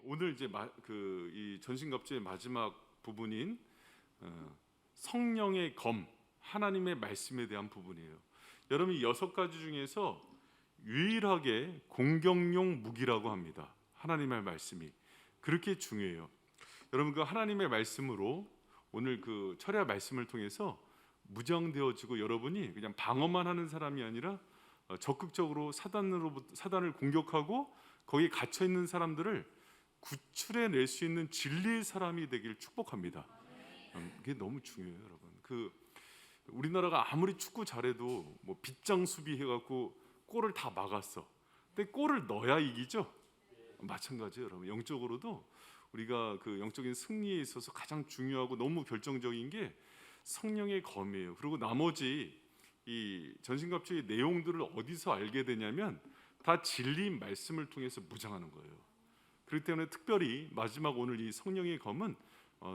오늘 이제 이 전신갑주의 마지막 부분인 성령의 검, 하나님의 말씀에 대한 부분이에요. 여러분, 이 6가지 중에서 유일하게 공격용 무기라고 합니다. 하나님의 말씀이 그렇게 중요해요. 여러분, 그 하나님의 말씀으로 오늘 그 철야 말씀을 통해서 무장되어지고 여러분이 그냥 방어만 하는 사람이 아니라 적극적으로 사단을 공격하고 거기에 갇혀 있는 사람들을 구출해낼 수 있는 진리의 사람이 되길 축복합니다. 그게 너무 중요해요, 여러분. 우리나라가 아무리 축구 잘해도 뭐 빗장 수비 해갖고 골을 다 막았어. 근데 골을 넣어야 이기죠. 마찬가지예요, 여러분. 영적으로도 우리가 그 영적인 승리에 있어서 가장 중요하고 너무 결정적인 게 성령의 검이에요. 그리고 나머지 이 전신갑주의 내용들을 어디서 알게 되냐면 다 진리 말씀을 통해서 무장하는 거예요. 그렇기 때문에 특별히 마지막 오늘 이 성령의 검은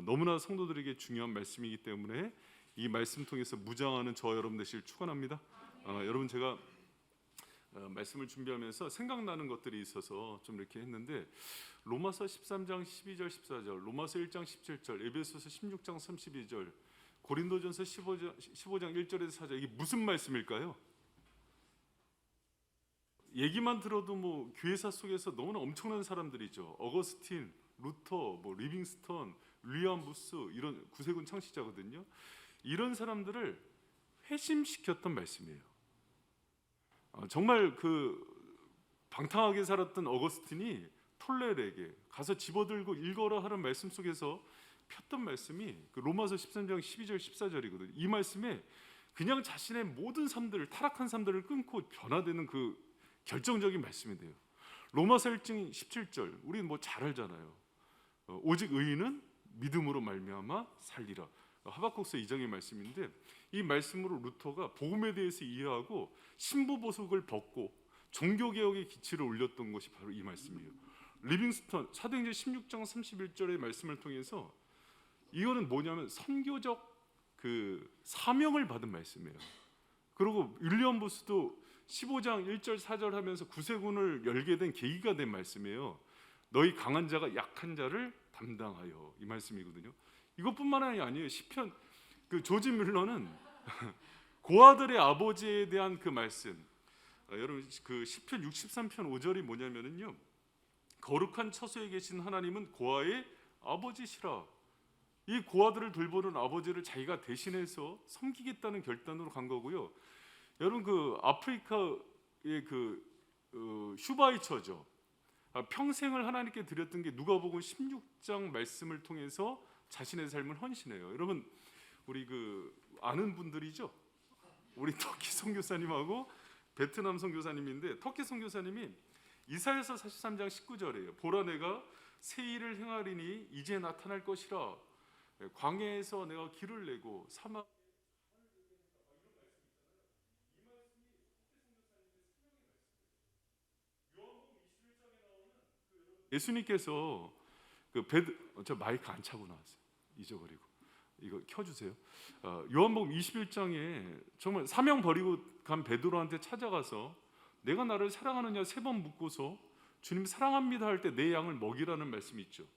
너무나 성도들에게 중요한 말씀이기 때문에 이 말씀 통해서 무장하는 저 여러분 되시길 축원합니다. 여러분, 제가 말씀을 준비하면서 생각나는 것들이 있어서 좀 이렇게 했는데, 로마서 13장 12절 14절, 로마서 1장 17절, 에베소서 16장 32절, 고린도전서 15장 1절에서 4절, 이게 무슨 말씀일까요? 얘기만 들어도 뭐 교회사 속에서 너무나 엄청난 사람들이죠. 어거스틴, 루터, 뭐 리빙스턴, 윌리엄 부스, 이런 구세군 창시자거든요. 이런 사람들을 회심시켰던 말씀이에요. 정말 그 방탕하게 살았던 어거스틴이 톨레르에게 가서 집어들고 읽어라 하는 말씀 속에서 폈던 말씀이 그 로마서 13장 12절 14절이거든요. 이 말씀에 그냥 자신의 모든 삶들을, 타락한 삶들을 끊고 변화되는 그 결정적인 말씀이 돼요. 로마서 1장 17절, 우리는 뭐 잘 알잖아요. 오직 의인은 믿음으로 말미암아 살리라. 하박국서 2장의 말씀인데, 이 말씀으로 루터가 복음에 대해서 이해하고 신부 보석을 벗고 종교개혁의 기치를 올렸던 것이 바로 이 말씀이에요. 리빙스턴 사도행전 16장 31절의 말씀을 통해서 이거는 뭐냐면 선교적 그 사명을 받은 말씀이에요. 그리고 윌리엄 부스도 15장 1절 4절 하면서 구세군을 열게 된 계기가 된 말씀이에요. 너희 강한 자가 약한 자를 담당하여, 이 말씀이거든요. 이것뿐만 아니에요. 시편 그 조지 뮬러는 고아들의 아버지에 대한 그 말씀, 여러분 그 시편 63편 5절이 뭐냐면은요, 거룩한 처소에 계신 하나님은 고아의 아버지시라. 이 고아들을 돌보는 아버지를 자기가 대신해서 섬기겠다는 결단으로 간 거고요. 여러분, 그 아프리카의 슈바이처죠. 평생을 하나님께 드렸던 게 누가복음 16장 말씀을 통해서 자신의 삶을 헌신해요. 여러분, 우리 그 아는 분들이죠. 우리 터키 선교사님하고 베트남 선교사님인데, 터키 선교사님이 이사야서 43장 19절이에요. 보라, 내가 새 일을 행하리니 이제 나타날 것이라. 광야에서 내가 길을 내고 사막. 예수님께서 저 마이크 안 차고 나왔어요. 잊어버리고 이거 켜주세요. 요한복음 21장에 정말 사명 버리고 간 베드로한테 찾아가서 내가 나를 사랑하느냐 3번 묻고서 주님 사랑합니다 할 때 내 양을 먹이라는 말씀이 있죠.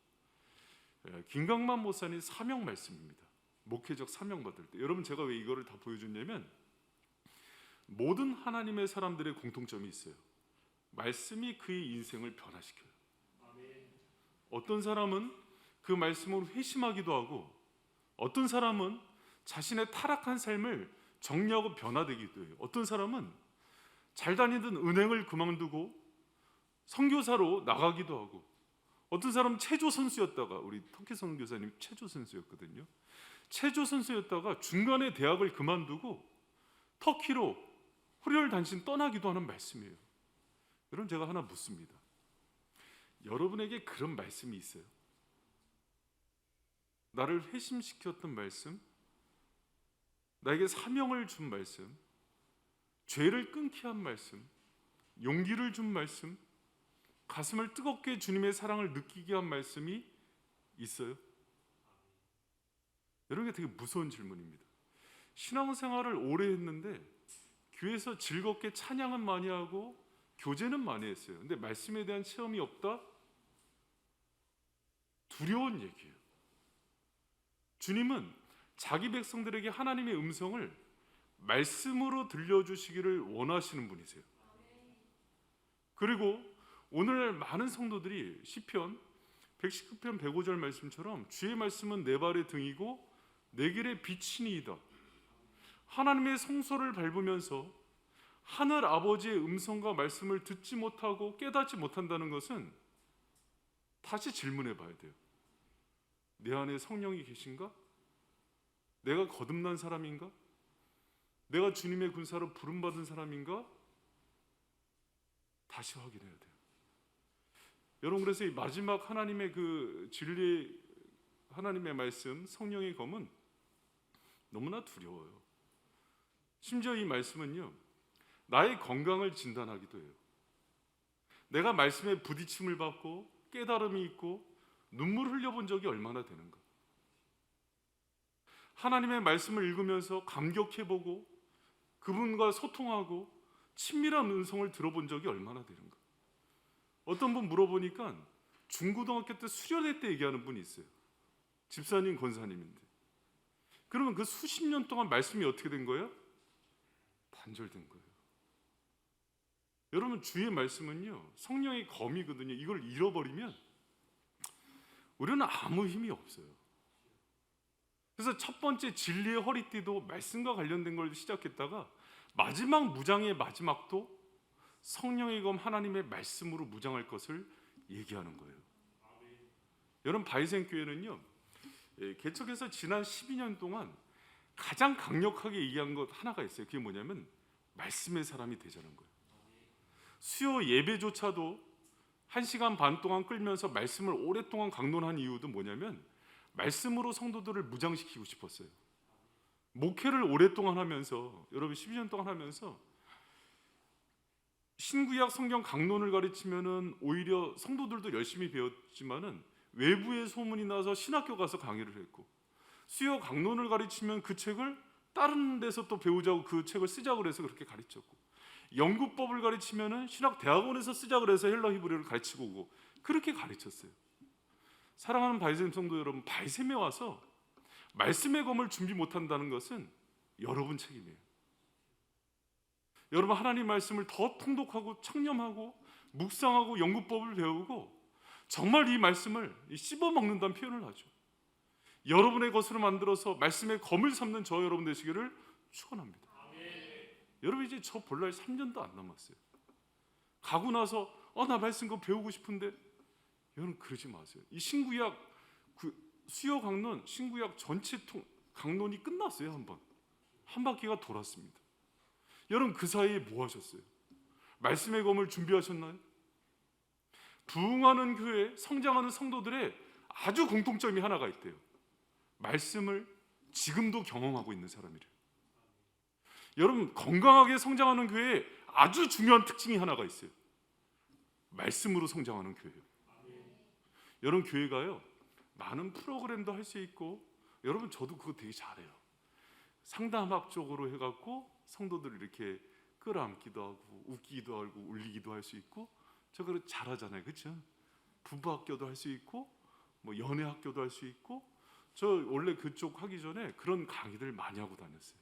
김강만 목사님 사명 말씀입니다. 목회적 사명 받을 때. 여러분, 제가 왜 이거를 다 보여줬냐면 모든 하나님의 사람들의 공통점이 있어요. 말씀이 그의 인생을 변화시켜요. 어떤 사람은 그 말씀으로 회심하기도 하고, 어떤 사람은 자신의 타락한 삶을 정리하고 변화되기도 해요. 어떤 사람은 잘 다니던 은행을 그만두고 선교사로 나가기도 하고, 어떤 사람은 체조 선수였다가, 우리 터키 선교사님 체조 선수였거든요. 체조 선수였다가 중간에 대학을 그만두고 터키로 홀혈단신 떠나기도 하는 말씀이에요. 여러분, 제가 하나 묻습니다. 여러분에게 그런 말씀이 있어요? 나를 회심시켰던 말씀, 나에게 사명을 준 말씀, 죄를 끊게 한 말씀, 용기를 준 말씀, 가슴을 뜨겁게 주님의 사랑을 느끼게 한 말씀이 있어요? 여러분에게 되게 무서운 질문입니다. 신앙생활을 오래 했는데 교회에서 즐겁게 찬양은 많이 하고 교제는 많이 했어요. 근데 말씀에 대한 체험이 없다? 두려운 얘기예요. 주님은 자기 백성들에게 하나님의 음성을 말씀으로 들려주시기를 원하시는 분이세요. 그리고 오늘 많은 성도들이 시편 119편 105절 말씀처럼 주의 말씀은 내 발의 등이고 내 길의 빛이니이다. 하나님의 성소를 밟으면서 하늘 아버지의 음성과 말씀을 듣지 못하고 깨닫지 못한다는 것은 다시 질문해 봐야 돼요. 내 안에 성령이 계신가? 내가 거듭난 사람인가? 내가 주님의 군사로 부름받은 사람인가? 다시 확인해야 돼요. 여러분, 그래서 이 마지막 하나님의 그 진리의 하나님의 말씀, 성령의 검은 너무나 두려워요. 심지어 이 말씀은요, 나의 건강을 진단하기도 해요. 내가 말씀에 부딪힘을 받고 깨달음이 있고 눈물을 흘려본 적이 얼마나 되는가. 하나님의 말씀을 읽으면서 감격해보고 그분과 소통하고 친밀한 음성을 들어본 적이 얼마나 되는가. 어떤 분 물어보니까 중고등학교 때 수련회 때 얘기하는 분이 있어요. 집사님, 권사님인데. 그러면 그 수십 년 동안 말씀이 어떻게 된 거예요? 단절된 거예요. 여러분, 주의 말씀은요, 성령의 검이거든요. 이걸 잃어버리면 우리는 아무 힘이 없어요. 그래서 첫 번째 진리의 허리띠도 말씀과 관련된 걸 시작했다가 마지막 무장의 마지막도 성령의 검 하나님의 말씀으로 무장할 것을 얘기하는 거예요. 여러분, 바이센 교회는요, 개척해서 지난 12년 동안 가장 강력하게 얘기한 것 하나가 있어요. 그게 뭐냐면 말씀의 사람이 되자는 거예요. 수요 예배조차도 1시간 반 동안 끌면서 말씀을 오랫동안 강론한 이유도 뭐냐면 말씀으로 성도들을 무장시키고 싶었어요. 목회를 오랫동안 하면서, 여러분 12년 동안 하면서 신구약 성경 강론을 가르치면은 오히려 성도들도 열심히 배웠지만은 외부의 소문이 나서 신학교 가서 강의를 했고, 수요 강론을 가르치면 그 책을 다른 데서 또 배우자고 그 책을 쓰자고 해서 그렇게 가르쳤고, 연구법을 가르치면은 신학 대학원에서 쓰자고 해서 헬라 히브리어를 가르치고 오고 그렇게 가르쳤어요. 사랑하는 바이셈 성도 여러분, 바이셈에 와서 말씀의 검을 준비 못한다는 것은 여러분 책임이에요. 여러분, 하나님 말씀을 더 통독하고 청렴하고 묵상하고 연구법을 배우고 정말 이 말씀을 씹어먹는다는 표현을 하죠. 여러분의 것으로 만들어서 말씀의 검을 삼는 저 여러분 되시기를 축원합니다. 여러분, 이제 저 볼 날 3년도 안 남았어요. 가고 나서 나 말씀 거 배우고 싶은데, 여러분 그러지 마세요. 이 신구약 수요 강론, 신구약 전체 강론이 끝났어요. 한 바퀴가 돌았습니다. 여러분, 그 사이에 뭐 하셨어요? 말씀의 검을 준비하셨나요? 부흥하는 교회, 성장하는 성도들의 아주 공통점이 하나가 있대요. 말씀을 지금도 경험하고 있는 사람이래요. 여러분, 건강하게 성장하는 교회에 아주 중요한 특징이 하나가 있어요. 말씀으로 성장하는 교회예요. 여러분, 교회가요, 많은 프로그램도 할 수 있고, 여러분 저도 그거 되게 잘해요. 상담학적으로 해갖고 성도들을 이렇게 끌어안기도 하고 웃기기도 하고 울리기도 할 수 있고, 저 그거 잘하잖아요, 그렇죠? 부부학교도 할 수 있고, 뭐 연애학교도 할 수 있고. 저 원래 그쪽 하기 전에 그런 강의들 많이 하고 다녔어요.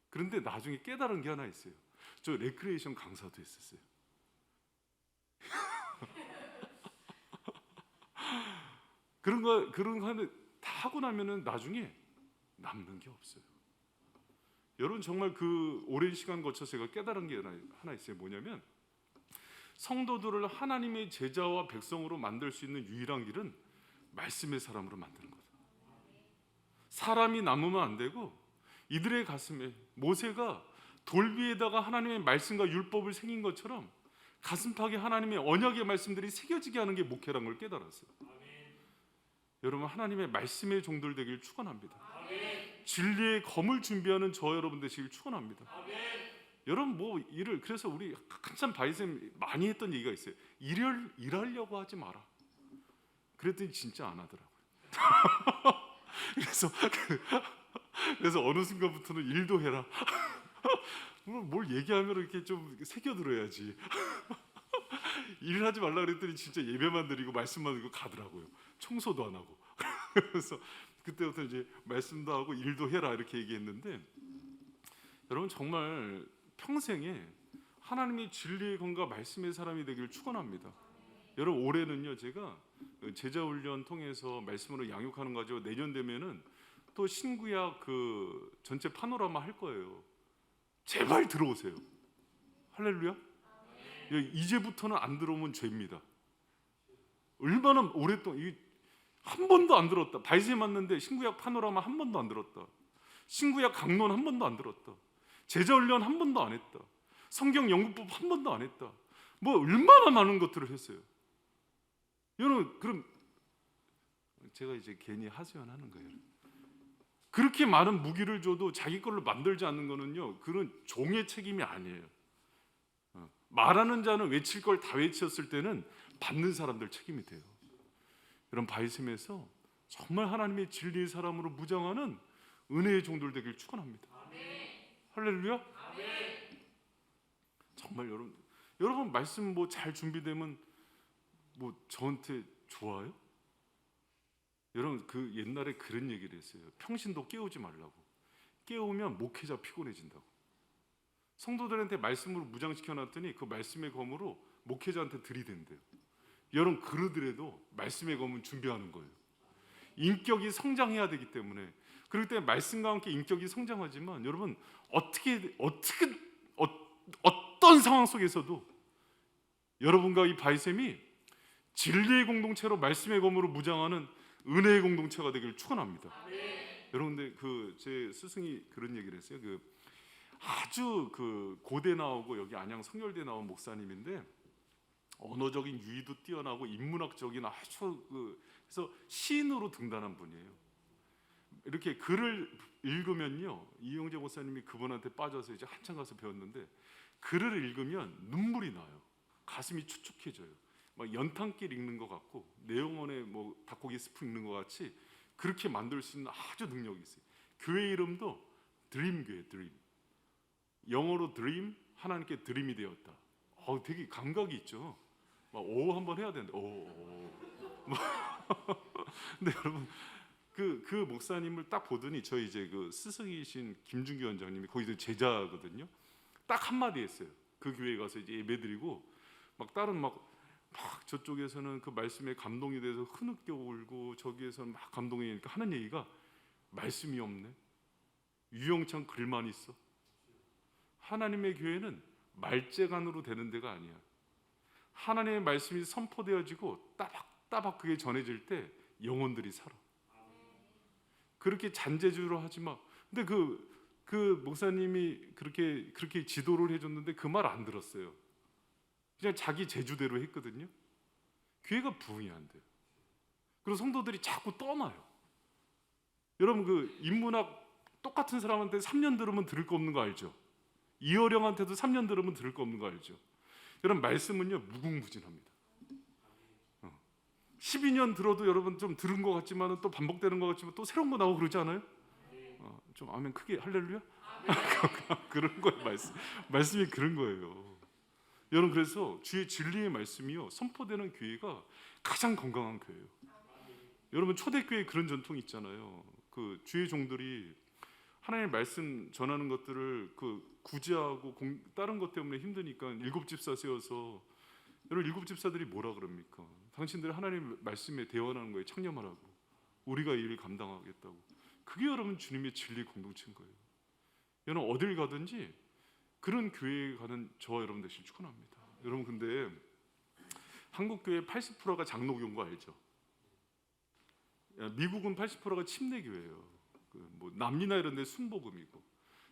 그런데 나중에 깨달은 게 하나 있어요. 저 레크레이션 강사도 했었어요. 그런 거 하는 다 하고 나면은 나중에 남는 게 없어요. 여러분, 정말 그 오랜 시간 거쳐서 제가 깨달은 게 하나 있어요. 뭐냐면 성도들을 하나님의 제자와 백성으로 만들 수 있는 유일한 길은 말씀의 사람으로 만드는 거죠. 사람이 남으면 안 되고, 이들의 가슴에 모세가 돌 위에다가 하나님의 말씀과 율법을 새긴 것처럼 가슴팍에 하나님의 언약의 말씀들이 새겨지게 하는 게 목회라는 걸 깨달았어요. 여러분, 하나님의 말씀의 종들 되길 축원합니다. 진리의 검을 준비하는 저 여러분 되시길 축원합니다. 여러분, 그래서 우리 한참 바이셈 많이 했던 얘기가 있어요. 일하려고 하지 마라. 그랬더니 진짜 안 하더라고요. 그래서 어느 순간부터는 일도 해라. 뭘 얘기하면 이렇게 좀 새겨 들어야지. 일하지 말라 그랬더니 진짜 예배만 드리고 말씀만 드리고 가더라고요. 청소도 안 하고. 그래서 그때부터 이제 말씀도 하고 일도 해라 이렇게 얘기했는데, 여러분 정말 평생에 하나님의 진리의 건과 말씀의 사람이 되기를 축원합니다. 여러분 올해는요 제가 제자 훈련 통해서 말씀으로 양육하는 거죠. 내년 되면은 또 신구약 그 전체 파노라마 할 거예요. 제발 들어오세요. 할렐루야. 이제부터는 안 들어오면 죄입니다. 얼마나 오랫동안 한 번도 안 들었다. 바이스에 맞는데 신구약 파노라마 한 번도 안 들었다. 신구약 강론 한 번도 안 들었다. 제자 훈련 한 번도 안 했다. 성경 연구법 한 번도 안 했다. 뭐 얼마나 많은 것들을 했어요. 여러분 그럼 제가 이제 괜히 하소연하는 거예요. 그렇게 많은 무기를 줘도 자기 걸로 만들지 않는 거는요, 그런 종의 책임이 아니에요. 말하는 자는 외칠 걸 다 외쳤을 때는 받는 사람들 책임이 돼요. 이런 바이셈에서 정말 하나님의 진리의 사람으로 무장하는 은혜의 종들 되길 축원합니다. 할렐루야. 정말 여러분 말씀 뭐 잘 준비되면 뭐 저한테 좋아요? 여러분 그 옛날에 그런 얘기를 했어요. 평신도 깨우지 말라고. 깨우면 목회자 피곤해진다고. 성도들한테 말씀으로 무장시켜 놨더니 그 말씀의 검으로 목회자한테 들이댄대요. 여러분 그러더라도 말씀의 검은 준비하는 거예요. 인격이 성장해야 되기 때문에. 그렇기 때문에 말씀과 함께 인격이 성장하지만 여러분 어떤 상황 속에서도 여러분과 이 바이셈이 진리의 공동체로 말씀의 검으로 무장하는 은혜의 공동체가 되기를 축원합니다. 여러분들 제 스승이 그런 얘기를 했어요. 아주 고대 나오고 여기 안양 성결대 나온 목사님인데 언어적인 유의도 뛰어나고 인문학적인 아주 그래서 시인으로 등단한 분이에요. 이렇게 글을 읽으면요, 이용재 목사님이 그분한테 빠져서 이제 한참 가서 배웠는데 글을 읽으면 눈물이 나요. 가슴이 축축해져요. 막 연탄길 읽는 것 같고 내영원의 뭐 닭고기 스프 읽는 것 같이 그렇게 만들 수 있는 아주 능력이 있어요. 교회 이름도 드림교회, 드림. 영어로 드림, 하나님께 드림이 되었다. 되게 감각이 있죠. 막 오 한번 해야 되는데 오. 근데 여러분 그 목사님을 딱 보더니 저희 이제 그 스승이신 김준규 원장님이 거기서 제자거든요. 딱 한마디 했어요. 그 교회에 가서 이제 예배드리고 막 다른 막 저쪽에서는 그 말씀에 감동이 돼서 흐느껴 울고 저기에서는 막 감동이니까 하는 얘기가 말씀이 없네. 유영창 글만 있어. 하나님의 교회는 말재간으로 되는 데가 아니야. 하나님의 말씀이 선포되어지고 따박따박 그게 전해질 때 영혼들이 살아. 그렇게 잔재주로 하지 마. 근데 그 목사님이 그렇게 지도를 해줬는데 그 말 안 들었어요. 그냥 자기 재주대로 했거든요. 교회가 부흥이 안 돼요. 그리고 성도들이 자꾸 떠나요. 여러분 인문학 똑같은 사람한테 3년 들으면 들을 거 없는 거 알죠? 이어령한테도 3년 들으면 들을 거 없는 거 알죠? 여러분 말씀은요 무궁무진합니다. 12년 들어도 여러분 좀 들은 것 같지만 또 반복되는 것 같지만 또 새로운 거 나오고 그러지 않아요? 좀 아멘 크게 할렐루야? 그런 거예요. 말씀이 그런 거예요. 여러분 그래서 주의 진리의 말씀이요 선포되는 교회가 가장 건강한 교회예요. 여러분 초대교회 그런 전통이 있잖아요. 주의 종들이 하나님의 말씀 전하는 것들을 구제하고 다른 것 때문에 힘드니까 7집사 세워서 여러분 7집사들이 뭐라 그럽니까? 당신들이 하나님의 말씀에 대원하는 거에 창념하라고 우리가 이 일을 감당하겠다고. 그게 여러분 주님의 진리 공동체인 거예요. 여러분 어딜 가든지 그런 교회에 가는 저와 여러분 되시길 축원합니다. 여러분 근데 한국 교회 80%가 장로교인 거 알죠? 미국은 80%가 침례교회예요. 뭐 남미나 이런 데 순복음이고.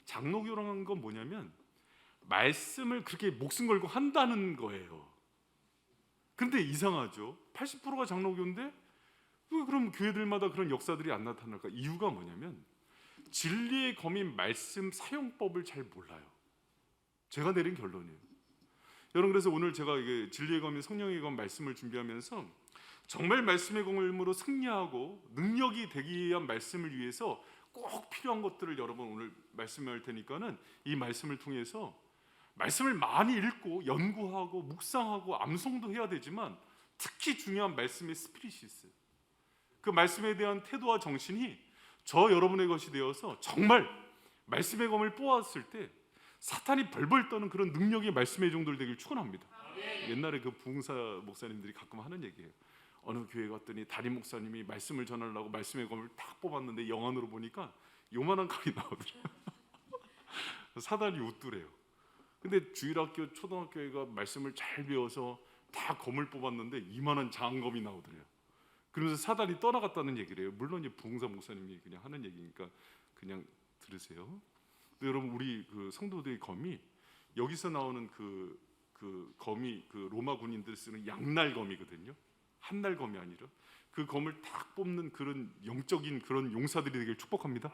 장로교라는 건 뭐냐면 말씀을 그렇게 목숨 걸고 한다는 거예요. 근데 이상하죠. 80%가 장로교인데 왜 그럼 교회들마다 그런 역사들이 안 나타날까? 이유가 뭐냐면 진리의 검인 말씀 사용법을 잘 몰라요. 제가 내린 결론이에요. 여러분 그래서 오늘 제가 이게 진리의 검인 성령의 검 말씀을 준비하면서 정말 말씀의 검으로 승리하고 능력이 되기 위한 말씀을 위해서 꼭 필요한 것들을 여러분 오늘 말씀할 테니까는 이 말씀을 통해서 말씀을 많이 읽고 연구하고 묵상하고 암송도 해야 되지만 특히 중요한 말씀의 스피릿이 있어요. 그 말씀에 대한 태도와 정신이 저 여러분의 것이 되어서 정말 말씀의 검을 뽑았을 때 사탄이 벌벌 떠는 그런 능력이 말씀의 종들 되길 축원합니다. 옛날에 그 부흥사 목사님들이 가끔 하는 얘기예요. 어느 교회 갔더니 담임 목사님이 말씀을 전하려고 말씀의 검을 딱 뽑았는데 영안으로 보니까 요만한 칼이 나오더래요. 사단이 웃두래요. 근데 주일학교 초등학교가 말씀을 잘 배워서 다 검을 뽑았는데 이만한 장검이 나오더래요. 그러면서 사단이 떠나갔다는 얘기를 해요. 물론 이제 부흥사 목사님이 그냥 하는 얘기니까 그냥 들으세요. 근데 여러분 우리 그 성도들의 검이 여기서 나오는 그 검이 그 로마 군인들 쓰는 양날 검이거든요. 한날 검이 아니라 그 검을 딱 뽑는 그런 영적인 그런 용사들이 되길 축복합니다.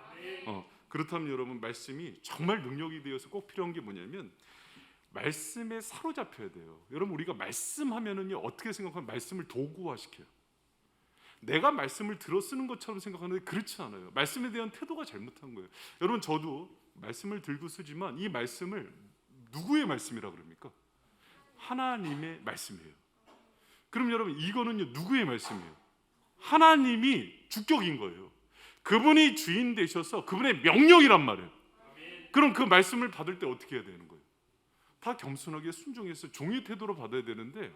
그렇다면 여러분 말씀이 정말 능력이 되어서 꼭 필요한 게 뭐냐면 말씀에 사로잡혀야 돼요. 여러분 우리가 말씀하면은요 어떻게 생각하면 말씀을 도구화시켜요. 내가 말씀을 들어 쓰는 것처럼 생각하는데 그렇지 않아요. 말씀에 대한 태도가 잘못한 거예요. 여러분 저도 말씀을 들고 쓰지만 이 말씀을 누구의 말씀이라 그럽니까? 하나님의 말씀이에요. 그럼 여러분 이거는요 누구의 말씀이에요? 하나님이 주격인 거예요. 그분이 주인 되셔서 그분의 명령이란 말이에요. 그럼 그 말씀을 받을 때 어떻게 해야 되는 거예요? 다 겸손하게 순종해서 종의 태도로 받아야 되는데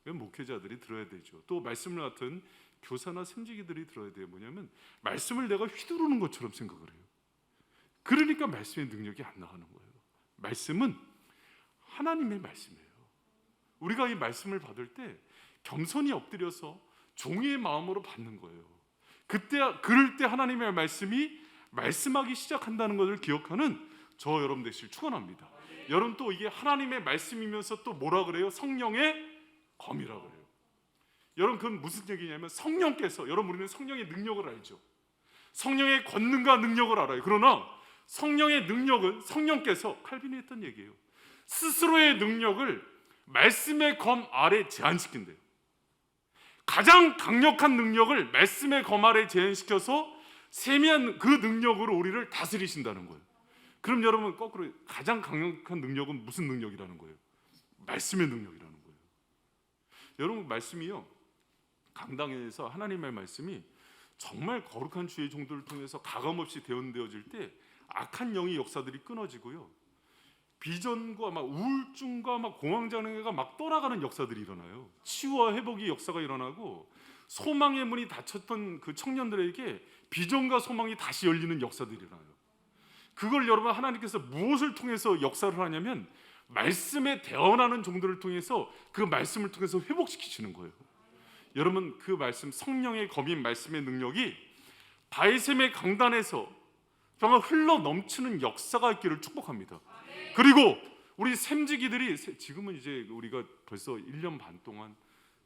목회자들이 들어야 되죠. 또 말씀을 맡은 교사나 샘지기들이 들어야 돼요. 뭐냐면 말씀을 내가 휘두르는 것처럼 생각을 해요. 그러니까 말씀의 능력이 안 나가는 거예요. 말씀은 하나님의 말씀이에요. 우리가 이 말씀을 받을 때 겸손히 엎드려서 종의 마음으로 받는 거예요. 그럴 때 하나님의 말씀이 말씀하기 시작한다는 것을 기억하는 저 여러분 되시길 축원합니다. 여러분 또 이게 하나님의 말씀이면서 또 뭐라 그래요? 성령의 검이라 그래요. 여러분 그건 무슨 얘기냐면 성령께서 여러분 우리는 성령의 능력을 알죠. 성령의 권능과 능력을 알아요. 그러나 성령의 능력은 성령께서 칼빈이 했던 얘기예요. 스스로의 능력을 말씀의 검 아래 제한시킨대요. 가장 강력한 능력을 말씀의 검 아래 제한시켜서 세미한 그 능력으로 우리를 다스리신다는 거예요. 그럼 여러분 거꾸로 가장 강력한 능력은 무슨 능력이라는 거예요? 말씀의 능력이라는 거예요. 여러분 말씀이요 강당에서 하나님의 말씀이 정말 거룩한 주의 종들을 통해서 가감없이 대언되어질 때 악한 영의 역사들이 끊어지고요 비전과 막 우울증과 막 공황장애가 막 떠나가는 역사들이 일어나요. 치유와 회복의 역사가 일어나고 소망의 문이 닫혔던 그 청년들에게 비전과 소망이 다시 열리는 역사들이 일어나요. 그걸 여러분 하나님께서 무엇을 통해서 역사를 하냐면 말씀에 대언하는 종들을 통해서 그 말씀을 통해서 회복시키시는 거예요. 여러분 그 말씀 성령의 검인 말씀의 능력이 바이셈의 강단에서 정말 흘러 넘치는 역사가 있기를 축복합니다. 그리고 우리 샘지기들이 지금은 이제 우리가 벌써 1년 반 동안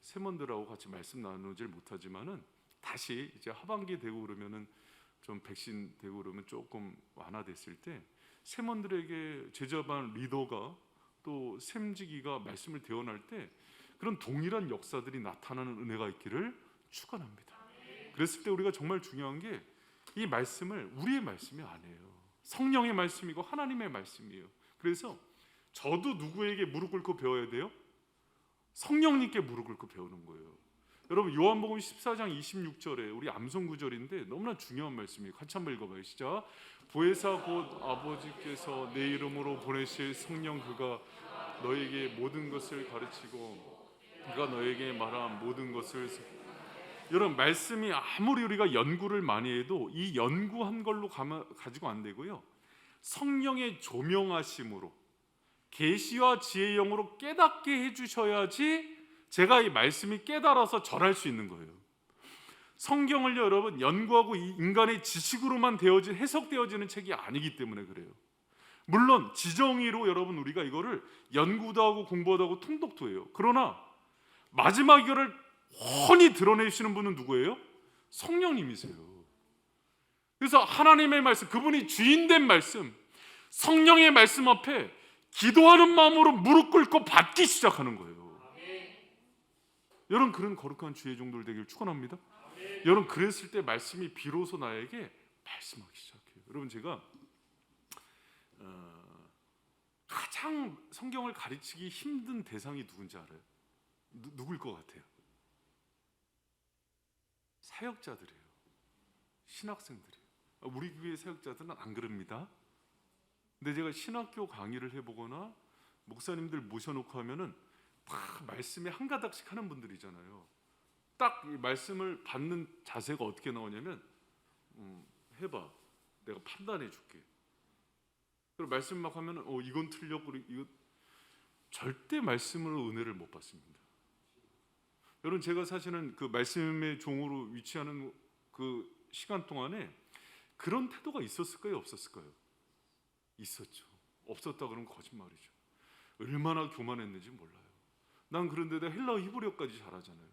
세먼들하고 같이 말씀 나누질 못하지만은 다시 이제 하반기 되고 그러면은 좀 백신 되고 그러면 조금 완화됐을 때 세먼들에게 제자반 리더가 또 샘지기가 말씀을 대언할 때 그런 동일한 역사들이 나타나는 은혜가 있기를 축원합니다. 그랬을 때 우리가 정말 중요한 게 이 말씀을 우리의 말씀이 아니에요. 성령의 말씀이고 하나님의 말씀이에요. 그래서 저도 누구에게 무릎 꿇고 배워야 돼요? 성령님께 무릎 꿇고 배우는 거예요. 여러분 요한복음 14장 26절에 우리 암송 구절인데 너무나 중요한 말씀이에요. 같이 한번 읽어봐요. 시작. 보혜사 곧 아버지께서 내 이름으로 보내실 성령 그가 너에게 모든 것을 가르치고 그가 너에게 말한 모든 것을 여러분 말씀이 아무리 우리가 연구를 많이 해도 이 연구한 걸로 가지고 안 되고요 성령의 조명하심으로 계시와 지혜의 영으로 깨닫게 해주셔야지 제가 이 말씀이 깨달아서 절할 수 있는 거예요. 성경을 여러분 연구하고 이 인간의 지식으로만 해석되어지는 책이 아니기 때문에 그래요. 물론 지정의로 여러분 우리가 이거를 연구도 하고 공부도 하고 통독도 해요. 그러나 마지막 이거를 훤히 드러내시는 분은 누구예요? 성령님이세요. 그래서 하나님의 말씀, 그분이 주인된 말씀, 성령의 말씀 앞에 기도하는 마음으로 무릎 꿇고 받기 시작하는 거예요. 여러분 그런 거룩한 주의 종들 되길 축원합니다. 여러분 그랬을 때 말씀이 비로소 나에게 말씀하기 시작해요. 여러분 제가 가장 성경을 가르치기 힘든 대상이 누군지 알아요? 누구일 것 같아요? 사역자들이에요. 신학생들이에요. 우리 교회 사역자들은 안 그럽니다. 근데 제가 신학교 강의를 해보거나 목사님들 모셔놓고 하면은 다 말씀에 한 가닥씩 하는 분들이잖아요. 딱 이 말씀을 받는 자세가 어떻게 나오냐면 해봐, 내가 판단해 줄게. 그리고 말씀 막 하면은 이건 틀렸고 이거 절대 말씀으로 은혜를 못 받습니다. 여러분, 제가 사실은 그 말씀의 종으로 위치하는 그 시간 동안에 그런 태도가 있었을까요, 없었을까요? 있었죠. 없었다 그러면 거짓말이죠. 얼마나 교만했는지 몰라요. 난 그런데다 헬라어 히브리어까지 잘하잖아요.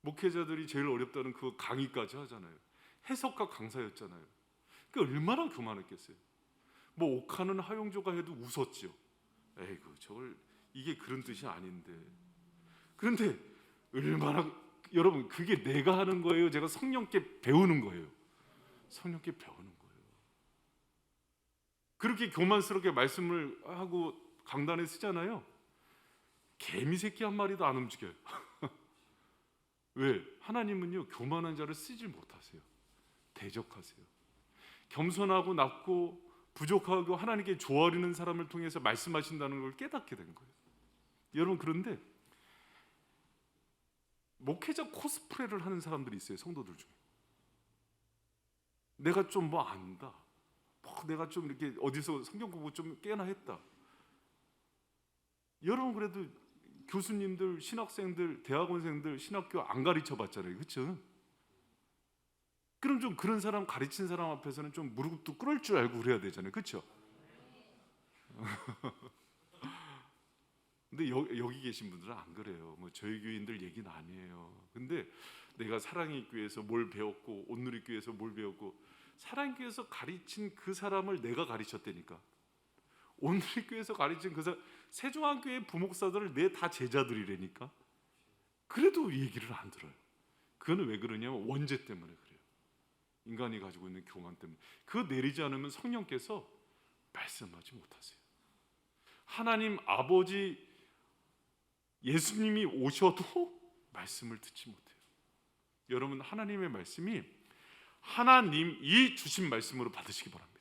목회자들이 제일 어렵다는 그 강의까지 하잖아요. 해석가 강사였잖아요. 그 얼마나 교만했겠어요. 뭐 옥하는 하용조가 해도 웃었죠. 에이구, 저걸 이게 그런 뜻이 아닌데. 그런데 얼마나, 여러분, 그게 내가 하는 거예요, 제가 성령께 배우는 거예요? 성령께 배우는 거예요. 그렇게 교만스럽게 말씀을 하고 강단에 쓰잖아요. 개미 새끼 한 마리도 안 움직여요. 왜? 하나님은요, 교만한 자를 쓰질 못하세요. 대적하세요. 겸손하고 낮고 부족하고 하나님께 조아리는 사람을 통해서 말씀하신다는 걸 깨닫게 된 거예요. 여러분, 그런데 목회자 코스프레를 하는 사람들이 있어요, 성도들 중에. 내가 좀 뭐 안다, 내가 좀 이렇게 어디서 성경 공부 좀 꽤나 했다. 여러분, 그래도 교수님들, 신학생들, 대학원생들 신학교 안 가르쳐 봤잖아요, 그렇죠? 그럼 좀 그런 사람 가르친 사람 앞에서는 좀 무릎도 꿇을 줄 알고 그래야 되잖아요, 그렇죠? 근데 여기 계신 분들은 안 그래요. 뭐 저희 교인들 얘기는 아니에요. 근데 내가 사랑의 교회에서 뭘 배웠고 온누리 교회에서 뭘 배웠고, 사랑의 교회에서 가르친 그 사람을 내가 가르쳤다니까. 온누리 교회에서 가르친 그 사람, 세종한교회 부목사들을 내 다 제자들이라니까. 그래도 얘기를 안 들어요. 그거는 왜 그러냐면 원죄 때문에 그래요. 인간이 가지고 있는 교만 때문에. 그거 내리지 않으면 성령께서 말씀하지 못하세요. 하나님 아버지 예수님이 오셔도 말씀을 듣지 못해요. 여러분, 하나님의 말씀이 하나님이 주신 말씀으로 받으시기 바랍니다.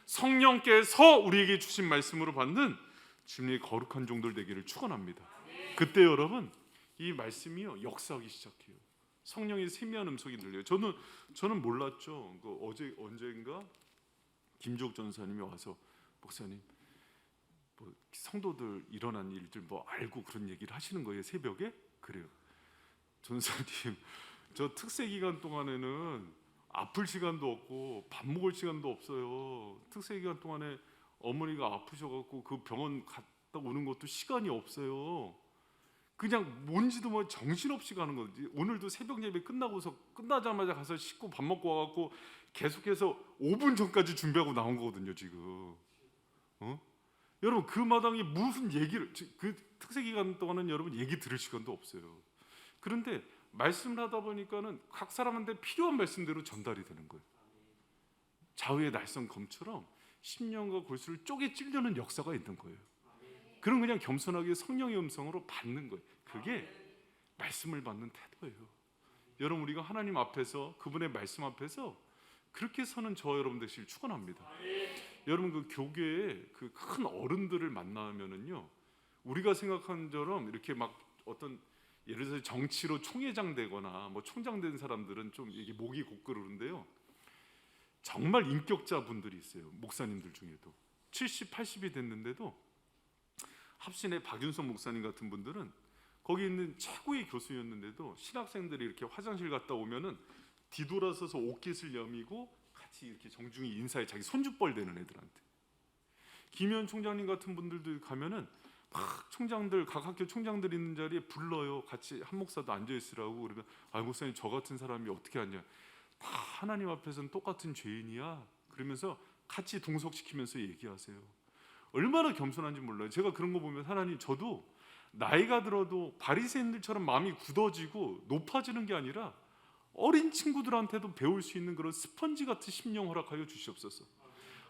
성령께서 우리에게 주신 말씀으로 받는 주님의 거룩한 종들 되기를 축원합니다. 그때 여러분, 이 말씀이요, 역사하기 시작해요. 성령의 세미한 음성이 들려요. 저는 몰랐죠. 그 어제 언젠가 김주옥 전사님이 와서, 목사님, 뭐 성도들 일어난 일들 뭐 알고 그런 얘기를 하시는 거예요, 새벽에. 그래요. 전사님, 저 특세 기간 동안에는 아플 시간도 없고 밥 먹을 시간도 없어요. 특세 기간 동안에 어머니가 아프셔갖고 그 병원 갔다 오는 것도 시간이 없어요. 그냥 뭔지도 뭐 정신없이 가는 거지. 오늘도 새벽 예배 끝나자마자 가서 씻고 밥 먹고 와갖고 계속해서 5분 전까지 준비하고 나온 거거든요, 지금. 여러분, 그 마당에 무슨 얘기를, 그 특세 기간 동안은 여러분 얘기 들을 시간도 없어요. 그런데 말씀을 하다 보니까는 각 사람한테 필요한 말씀대로 전달이 되는 거예요. 좌우의 날선 검처럼 심령과 골수를 쪼개 찌르는 역사가 있는 거예요. 그럼 그냥 겸손하게 성령의 음성으로 받는 거예요. 그게 말씀을 받는 태도예요. 여러분, 우리가 하나님 앞에서, 그분의 말씀 앞에서 그렇게 서는 저 여러분 되시길 축원합니다. 여러분, 그 교계에 그 큰 어른들을 만나면은요, 우리가 생각한 처럼 이렇게 막 어떤, 예를 들어서 정치로 총회장 되거나 뭐 총장 된 사람들은 좀 이게 목이 곧그러는데요, 정말 인격자 분들이 있어요. 목사님들 중에도 70, 80이 됐는데도, 합신의 박윤성 목사님 같은 분들은 거기 있는 최고의 교수였는데도 신학생들이 이렇게 화장실 갔다 오면은 뒤돌아서서 옷깃을 여미고 같이 이렇게 정중히 인사해, 자기 손주뻘 되는 애들한테. 김현 총장님 같은 분들도 가면은 막 총장들, 각 학교 총장들 있는 자리에 불러요. 같이 한 목사도 앉아 있으라고. 그러면, 아, 목사님, 저 같은 사람이 어떻게 앉냐? 다 하나님 앞에서는 똑같은 죄인이야. 그러면서 같이 동석시키면서 얘기하세요. 얼마나 겸손한지 몰라요. 제가 그런 거 보면, 하나님, 저도 나이가 들어도 바리새인들처럼 마음이 굳어지고 높아지는 게 아니라 어린 친구들한테도 배울 수 있는 그런 스펀지 같은 심령 허락하여 주시옵소서.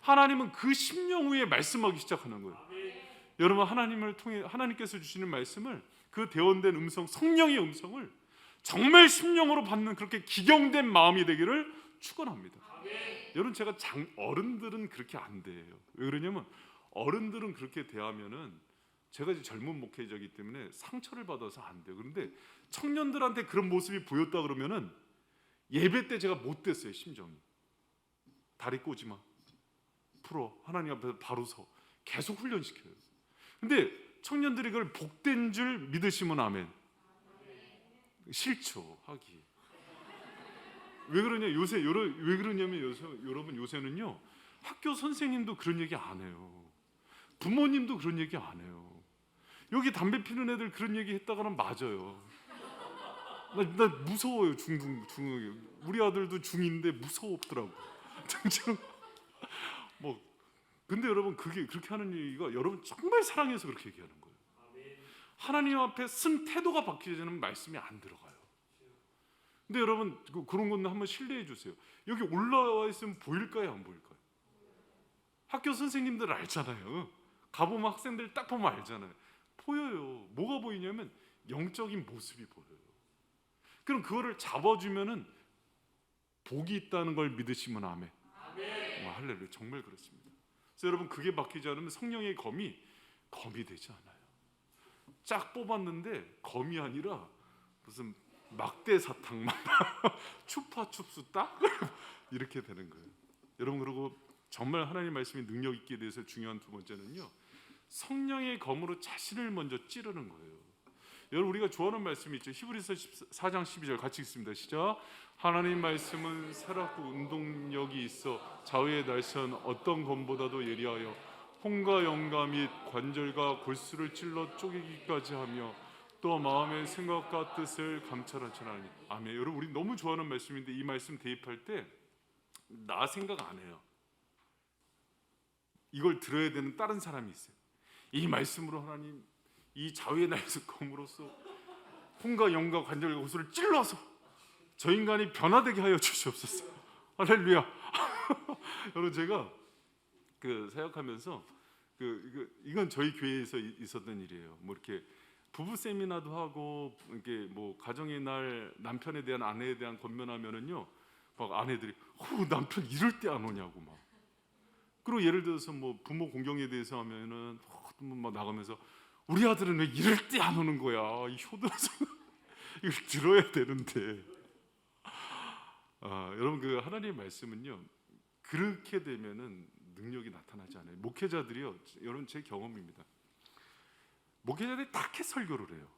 하나님은 그 심령 후에 말씀하기 시작하는 거예요. 여러분, 하나님을 통해 하나님께서 주시는 말씀을, 그 대원된 음성, 성령의 음성을 정말 심령으로 받는 그렇게 기경된 마음이 되기를 축원합니다. 여러분, 제가 어른들은 그렇게 안 돼요. 왜 그러냐면 어른들은 그렇게 대하면은, 제가 이제 젊은 목회자이기 때문에 상처를 받아서 안 돼요. 그런데 청년들한테 그런 모습이 보였다 그러면은 예배 때 제가 못 됐어요. 심정이 다리 꼬지 마, 풀어, 하나님 앞에서 바로 서, 계속 훈련시켜요. 근데 청년들이 그걸 복된 줄 믿으시면 아멘. 싫죠, 하기. 왜 그러냐, 왜 그러냐면 여러분, 요새는요 학교 선생님도 그런 얘기 안 해요. 부모님도 그런 얘기 안 해요. 여기 담배 피는 애들 그런 얘기 했다가는 맞아요. 나 무서워요. 중 우리 아들도 중인데 무서웠더라고. 뭐 근데 여러분, 그게 그렇게 하는 얘기가 여러분 정말 사랑해서 그렇게 얘기하는 거예요. 하나님 앞에 쓴 태도가 바뀌지 않으면 말씀이 안 들어가요. 근데 여러분, 그런 건 한번 신뢰해 주세요. 여기 올라와 있으면 보일까요, 안 보일까요? 학교 선생님들 알잖아요. 가보면 학생들 딱 보면 알잖아요. 보여요. 뭐가 보이냐면 영적인 모습이 보여요. 그럼 그거를 잡아주면은 복이 있다는 걸 믿으시면 아멘. 할렐루야. 정말 그렇습니다. 그래서 여러분, 그게 바뀌지 않으면 성령의 검이 되지 않아요. 쫙 뽑았는데 검이 아니라 무슨 막대 사탕만 추파춥수 딱 이렇게 되는 거예요. 여러분, 그리고 정말 하나님 말씀이 능력 있게 대해서 중요한 두 번째는요, 성령의 검으로 자신을 먼저 찌르는 거예요. 여러분, 우리가 좋아하는 말씀이 있죠. 히브리서 4장 12절 같이 읽습니다. 시작. 하나님 말씀은 살았고 운동력이 있어 좌우의 날선 어떤 검보다도 예리하여 혼과 영과 및 관절과 골수를 찔러 쪼개기까지 하며 또 마음의 생각과 뜻을 감찰하시나니. 아멘. 여러분, 우리 너무 좋아하는 말씀인데 이 말씀 대입할 때 나 생각 안 해요. 이걸 들어야 되는 다른 사람이 있어요. 이 말씀으로 하나님, 이 좌우의 날선 검으로써 혼과 영과 관절과 골수를 찔러서 저 인간이 변화되게 하여 주시옵소서. 할렐루야. 여러분, 제가 그 사역하면서 이건 저희 교회에서 있었던 일이에요. 뭐 이렇게 부부 세미나도 하고, 이렇게 뭐 가정의 날 남편에 대한, 아내에 대한 권면하면은요, 막 아내들이 남편 이럴 때 안 오냐고 막. 그리고 예를 들어서 뭐 부모 공경에 대해서 하면은 막 나가면서 우리 아들은 왜 이럴 때 안 오는 거야? 이 효도서 이걸 들어야 되는데. 여러분, 그 하나님의 말씀은요, 그렇게 되면은 능력이 나타나지 않아요. 목회자들이요, 여러분, 제 경험입니다. 목회자들이 딱히 설교를 해요.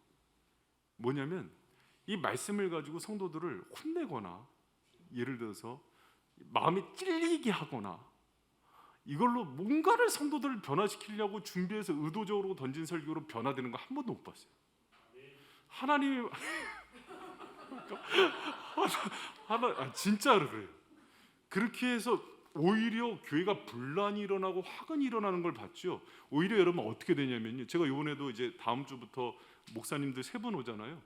뭐냐면 이 말씀을 가지고 성도들을 혼내거나, 예를 들어서 마음이 찔리게 하거나, 이걸로 뭔가를 성도들을 변화시키려고 준비해서 의도적으로 던진 설교로 변화되는 거 한 번도 못 봤어요. 하나님 진짜로 그래요. 그렇게 해서 오히려 교회가 분란이 일어나고 화근이 일어나는 걸 봤죠. 오히려 여러분 어떻게 되냐면요, 제가 이번에도 이제 다음 주부터 목사님들 3분 오잖아요.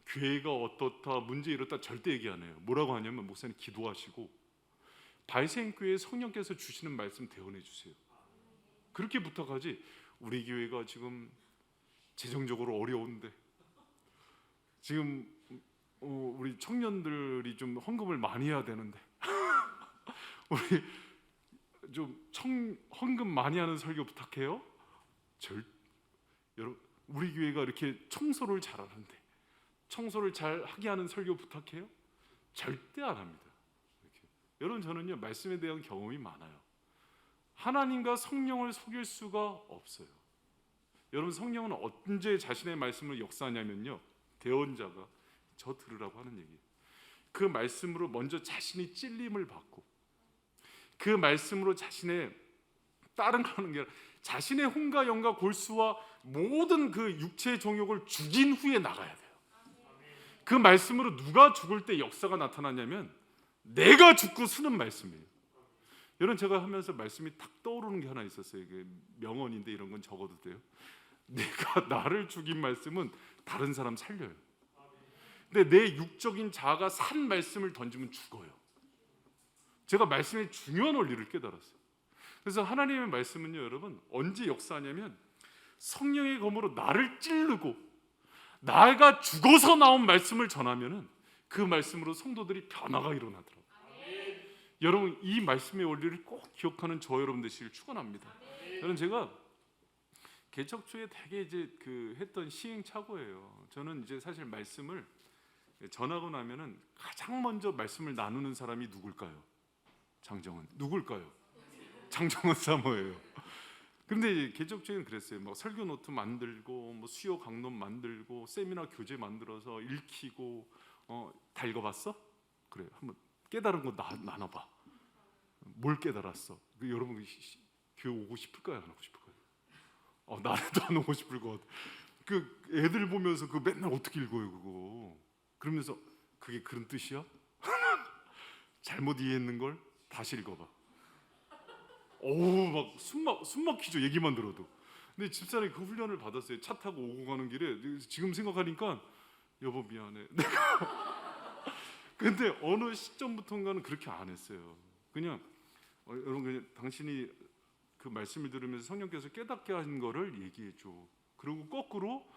교회가 어떻다, 문제 이렇다 절대 얘기 안 해요. 뭐라고 하냐면, 목사님 기도하시고 발생교회 성령께서 주시는 말씀 대언해 주세요. 그렇게 부탁하지, 우리 교회가 지금 재정적으로 어려운데 지금 우리 청년들이 좀 헌금을 많이 해야 되는데 우리 좀 헌금 많이 하는 설교 부탁해요. 여러분, 우리 교회가 이렇게 청소를 잘하는데 청소를 잘 하게 하는 설교 부탁해요? 절대 안 합니다. 이렇게. 여러분, 저는요 말씀에 대한 경험이 많아요. 하나님과 성령을 속일 수가 없어요. 여러분, 성령은 언제 자신의 말씀을 역사하냐면요, 대언자가 저 들으라고 하는 얘기예요. 그 말씀으로 먼저 자신이 찔림을 받고, 그 말씀으로 자신의 다른 거 하는 게 아니라 자신의 혼과 영과 골수와 모든 그 육체의 정욕을 죽인 후에 나가야 돼요. 그 말씀으로 누가 죽을 때 역사가 나타나냐면 내가 죽고 쓰는 말씀이에요. 여러분, 제가 하면서 말씀이 탁 떠오르는 게 하나 있었어요. 이게 명언인데 이런 건 적어도 돼요. 내가 나를 죽인 말씀은 다른 사람 살려요. 근데 내 육적인 자아가 산 말씀을 던지면 죽어요. 제가 말씀의 중요한 원리를 깨달았어요. 그래서 하나님의 말씀은요, 여러분, 언제 역사하냐면 성령의 검으로 나를 찌르고 나가 죽어서 나온 말씀을 전하면은 그 말씀으로 성도들이 변화가 일어나더라고요. 여러분, 이 말씀의 원리를 꼭 기억하는 저 여러분 되시길 축원합니다. 저는 제가 개척 초에 되게 이제 했던 시행착오예요. 저는 이제 사실 말씀을 전하고 나면은 가장 먼저 말씀을 나누는 사람이 누굴까요? 장정은. 누굴까요? 장정은 사모예요. 근데 개척 초에는 그랬어요. 뭐 설교 노트 만들고, 뭐 수요 강론 만들고, 세미나 교재 만들어서 읽히고, 다 읽어봤어? 그래, 한번 깨달은 거 나눠봐. 뭘 깨달았어? 여러분 교회 오고 싶을까요? 안 오고 싶을까요? 나도 안 오고 싶을 것 같아. 그 애들 보면서 그 맨날 어떻게 읽어요 그거? 그러면서 그게 그런 뜻이야? 잘못 이해했는 걸 다시 읽어봐. 막 숨 막히죠, 얘기만 들어도. 근데 집사람이 그 훈련을 받았어요. 차 타고 오고 가는 길에. 지금 생각하니까 여보 미안해. 근데 어느 시점부터인가는 그렇게 안 했어요. 그냥 여러분, 그냥 당신이 그 말씀을 들으면서 성령께서 깨닫게 하신 거를 얘기해 줘. 그리고 거꾸로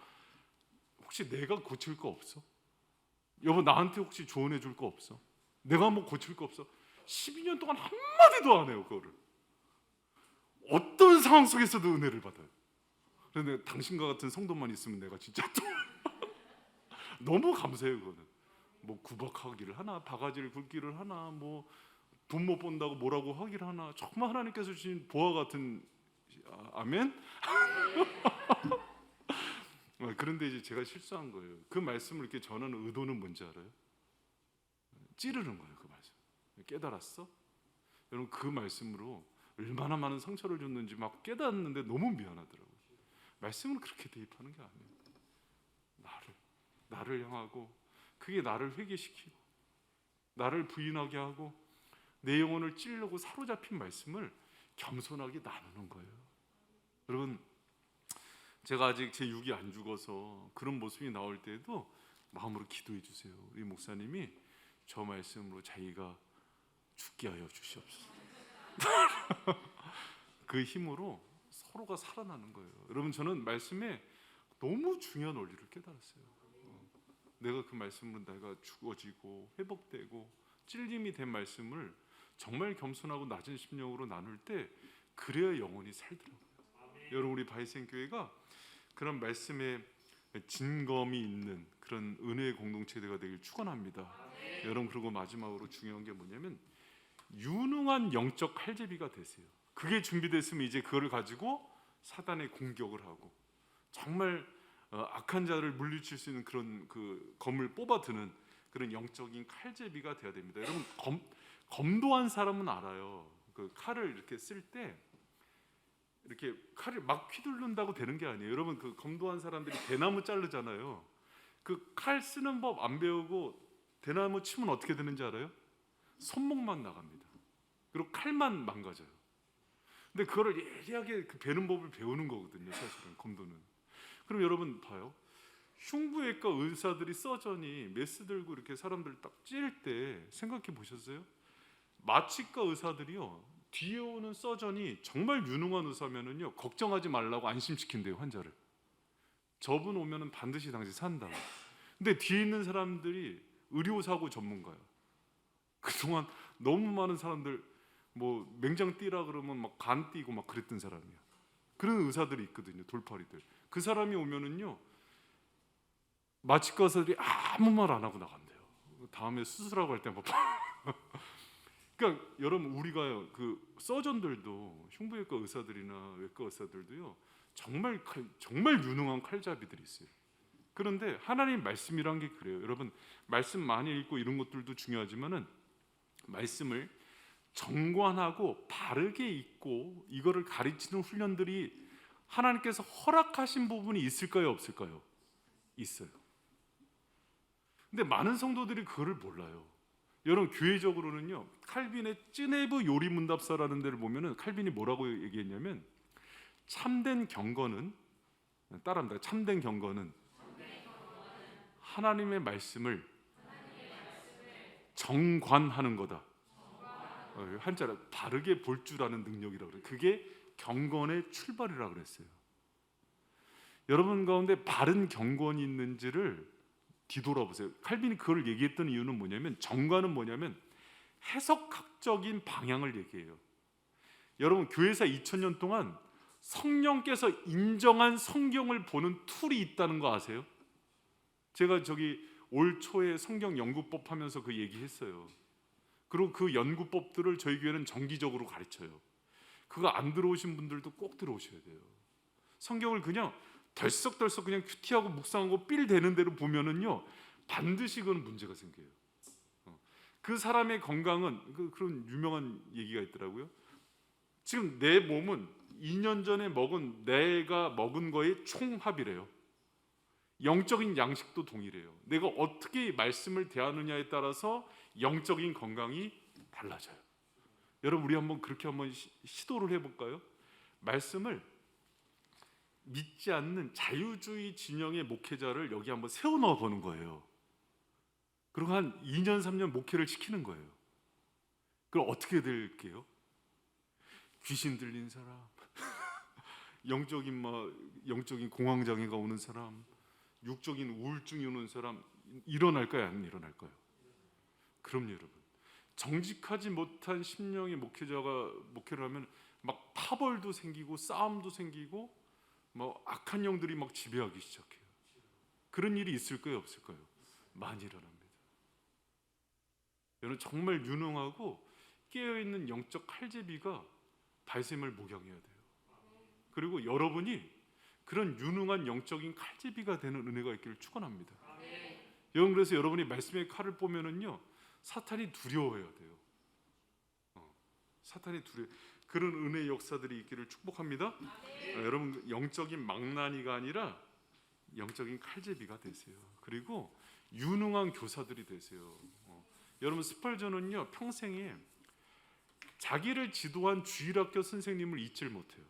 혹시 내가 고칠 거 없어? 여보, 나한테 혹시 조언해 줄 거 없어? 내가 뭐 고칠 거 없어? 12년 동안 한마디도 안 해요. 그거를 어떤 상황 속에서도 은혜를 받아요. 그런데 당신과 같은 성도만 있으면 내가 진짜 또 너무 감사해요. 그거는 뭐 구박하기를 하나, 바가지를 긁기를 하나, 뭐 돈 못 번다고 뭐라고 하기를 하나. 정말 하나님께서 주신 보화 같은, 아멘. 그런데 이제 제가 실수한 거예요. 그 말씀을 이렇게 전하는 의도는 뭔지 알아요? 찌르는 거예요. 그 말씀 깨달았어? 여러분, 그 말씀으로 얼마나 많은 상처를 줬는지 막 깨닫는데 너무 미안하더라고요. 말씀은 그렇게 대입하는 게 아니에요. 나를 향하고, 그게 나를 회개시키고 나를 부인하게 하고 내 영혼을 찌르고 사로잡힌 말씀을 겸손하게 나누는 거예요. 여러분, 제가 아직 제 육이 안 죽어서 그런 모습이 나올 때에도 마음으로 기도해 주세요. 우리 목사님이 저 말씀으로 자기가 죽게 하여 주시옵소서. 그 힘으로 서로가 살아나는 거예요. 여러분, 저는 말씀에 너무 중요한 원리를 깨달았어요. 내가 그 말씀으로 내가 죽어지고 회복되고 찔림이 된 말씀을 정말 겸손하고 낮은 심령으로 나눌 때, 그래야 영혼이 살더라고요. 여러분, 우리 바이센 교회가 그런 말씀에 진검이 있는 그런 은혜의 공동체가 되길 축원합니다. 여러분, 그리고 마지막으로 중요한 게 뭐냐면 유능한 영적 칼제비가 되세요. 그게 준비됐으면 이제 그거를 가지고 사단의 공격을 하고 정말 악한 자를 물리칠 수 있는 그런 그 검을 뽑아드는 그런 영적인 칼제비가 되어야 됩니다. 여러분, 검도한 사람은 알아요. 그 칼을 이렇게 쓸 때 이렇게 칼을 막 휘두른다고 되는 게 아니에요. 여러분, 그 검도한 사람들이 대나무 자르잖아요. 그 칼 쓰는 법 안 배우고 대나무 치면 어떻게 되는지 알아요? 손목만 나갑니다. 그리고 칼만 망가져요. 근데 그거를 예리하게 그 베는 법을 배우는 거거든요, 사실은 검도는. 그럼 여러분 봐요. 흉부외과 의사들이 서전이 메스 들고 이렇게 사람들 딱 찔 때 생각해 보셨어요? 마취과 의사들이요, 뒤에 오는 서전이 정말 유능한 의사면은요 걱정하지 말라고 안심시킨대요, 환자를. 저분 오면은 반드시 당신 산다. 근데 뒤에 있는 사람들이 의료사고 전문가예요. 그동안 너무 많은 사람들 뭐 맹장 뛰라 그러면 막 간 뛰고 막 그랬던 사람이야. 그런 의사들이 있거든요, 돌팔이들. 그 사람이 오면은요 마취과 의사들이 아무 말 안 하고 나간대요. 다음에 수술하고 할 때 막 그러니까 여러분, 우리가 그 서전들도 흉부외과 의사들이나 외과 의사들도요 정말 유능한 칼잡이들이 있어요. 그런데 하나님 말씀이란 게 그래요. 여러분, 말씀 많이 읽고 이런 것들도 중요하지만은 말씀을 정관하고 바르게 읽고 이거를 가르치는 훈련들이 하나님께서 허락하신 부분이 있을까요, 없을까요? 있어요. 근데 많은 성도들이 그거를 몰라요. 여러분, 교회적으로는요 칼빈의 쯔네브 요리문답서라는 데를 보면은 칼빈이 뭐라고 얘기했냐면, 참된 경건은, 따라합니다. 참된 경건은 하나님의 말씀을 정관하는 거다. 한자로 바르게 볼 줄 아는 능력이라고 그래요. 그게 경건의 출발이라고 그랬어요. 여러분 가운데 바른 경건이 있는지를 뒤돌아보세요. 칼빈이 그걸 얘기했던 이유는 뭐냐면, 정과는 뭐냐면 해석학적인 방향을 얘기해요. 여러분 교회사 2000년 동안 성령께서 인정한 성경을 보는 툴이 있다는 거 아세요? 제가 올 초에 성경 연구법 하면서 그 얘기했어요. 그리고 그 연구법들을 저희 교회는 정기적으로 가르쳐요. 그거 안 들어오신 분들도 꼭 들어오셔야 돼요. 성경을 그냥 덜썩덜썩 그냥 큐티하고 묵상하고 삘 되는 대로 보면은요, 반드시 그건 문제가 생겨요. 그 사람의 건강은 그런 유명한 얘기가 있더라고요. 지금 내 몸은 2년 전에 내가 먹은 거의 총합이래요. 영적인 양식도 동일해요. 내가 어떻게 말씀을 대하느냐에 따라서 영적인 건강이 달라져요. 여러분 우리 그렇게 한번 시도를 해볼까요? 말씀을 믿지 않는 자유주의 진영의 목회자를 여기 한번 세워넣어 보는 거예요. 그리고 한 2년 3년 목회를 시키는 거예요. 그럼 어떻게 될게요? 귀신 들린 사람, 영적인 공황장애가 오는 사람, 육적인 우울증이 오는 사람 일어날까요? 안 일어날까요? 그럼요, 여러분. 정직하지 못한 심령의 목회자가 목회를 하면 막 파벌도 생기고 싸움도 생기고 악한 영들이 지배하기 시작해요. 그런 일이 있을까요, 없을까요? 많이 일어납니다. 여러분 정말 유능하고 깨어있는 영적 칼제비가 발샘을 목양해야 돼요. 그리고 여러분이 그런 유능한 영적인 칼제비가 되는 은혜가 있기를 축원합니다. 여러분 그래서 여러분이 말씀의 칼을 보면은요, 사탄이 두려워해야 돼요. 사탄이 그런 은혜의 역사들이 있기를 축복합니다. 여러분 영적인 망나니가 아니라 영적인 칼제비가 되세요. 그리고 유능한 교사들이 되세요. 여러분 스펄전은요 평생에 자기를 지도한 주일학교 선생님을 잊질 못해요.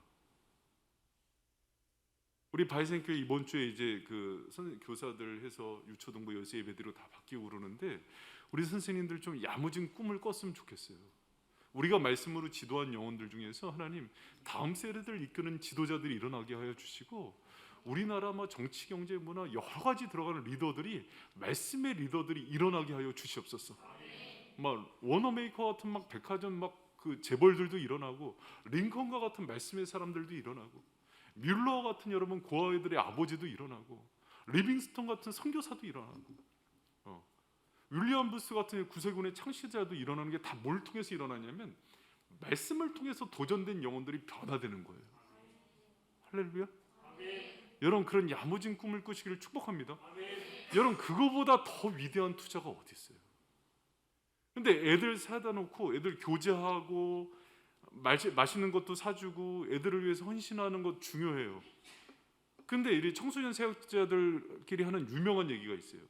우리 바이센교회 이번 주에 이제 교사들 해서 유초등부 여수 예배대로 다 바뀌고 그러는데, 우리 선생님들 좀 야무진 꿈을 꿨으면 좋겠어요. 우리가 말씀으로 지도한 영혼들 중에서 하나님 다음 세대들 이끄는 지도자들이 일어나게 하여 주시고, 우리나라 정치, 경제, 문화 여러 가지 들어가는 리더들이, 말씀의 리더들이 일어나게 하여 주시옵소서. 워너메이커 같은 백화점 그 재벌들도 일어나고, 링컨과 같은 말씀의 사람들도 일어나고, 뮬러 같은 여러분 고아이들의 아버지도 일어나고, 리빙스턴 같은 선교사도 일어나고, 윌리엄 부스 같은 구세군의 창시자도 일어나는 게 다 뭘 통해서 일어나냐면 말씀을 통해서 도전된 영혼들이 변화되는 거예요. 할렐루야. 여러분 그런 야무진 꿈을 꾸시기를 축복합니다. 여러분 그거보다 더 위대한 투자가 어디 있어요? 근데 애들 사다 놓고 애들 교제하고 맛있는 것도 사주고 애들을 위해서 헌신하는 것 중요해요. 근데 이 청소년 사역자들끼리 하는 유명한 얘기가 있어요.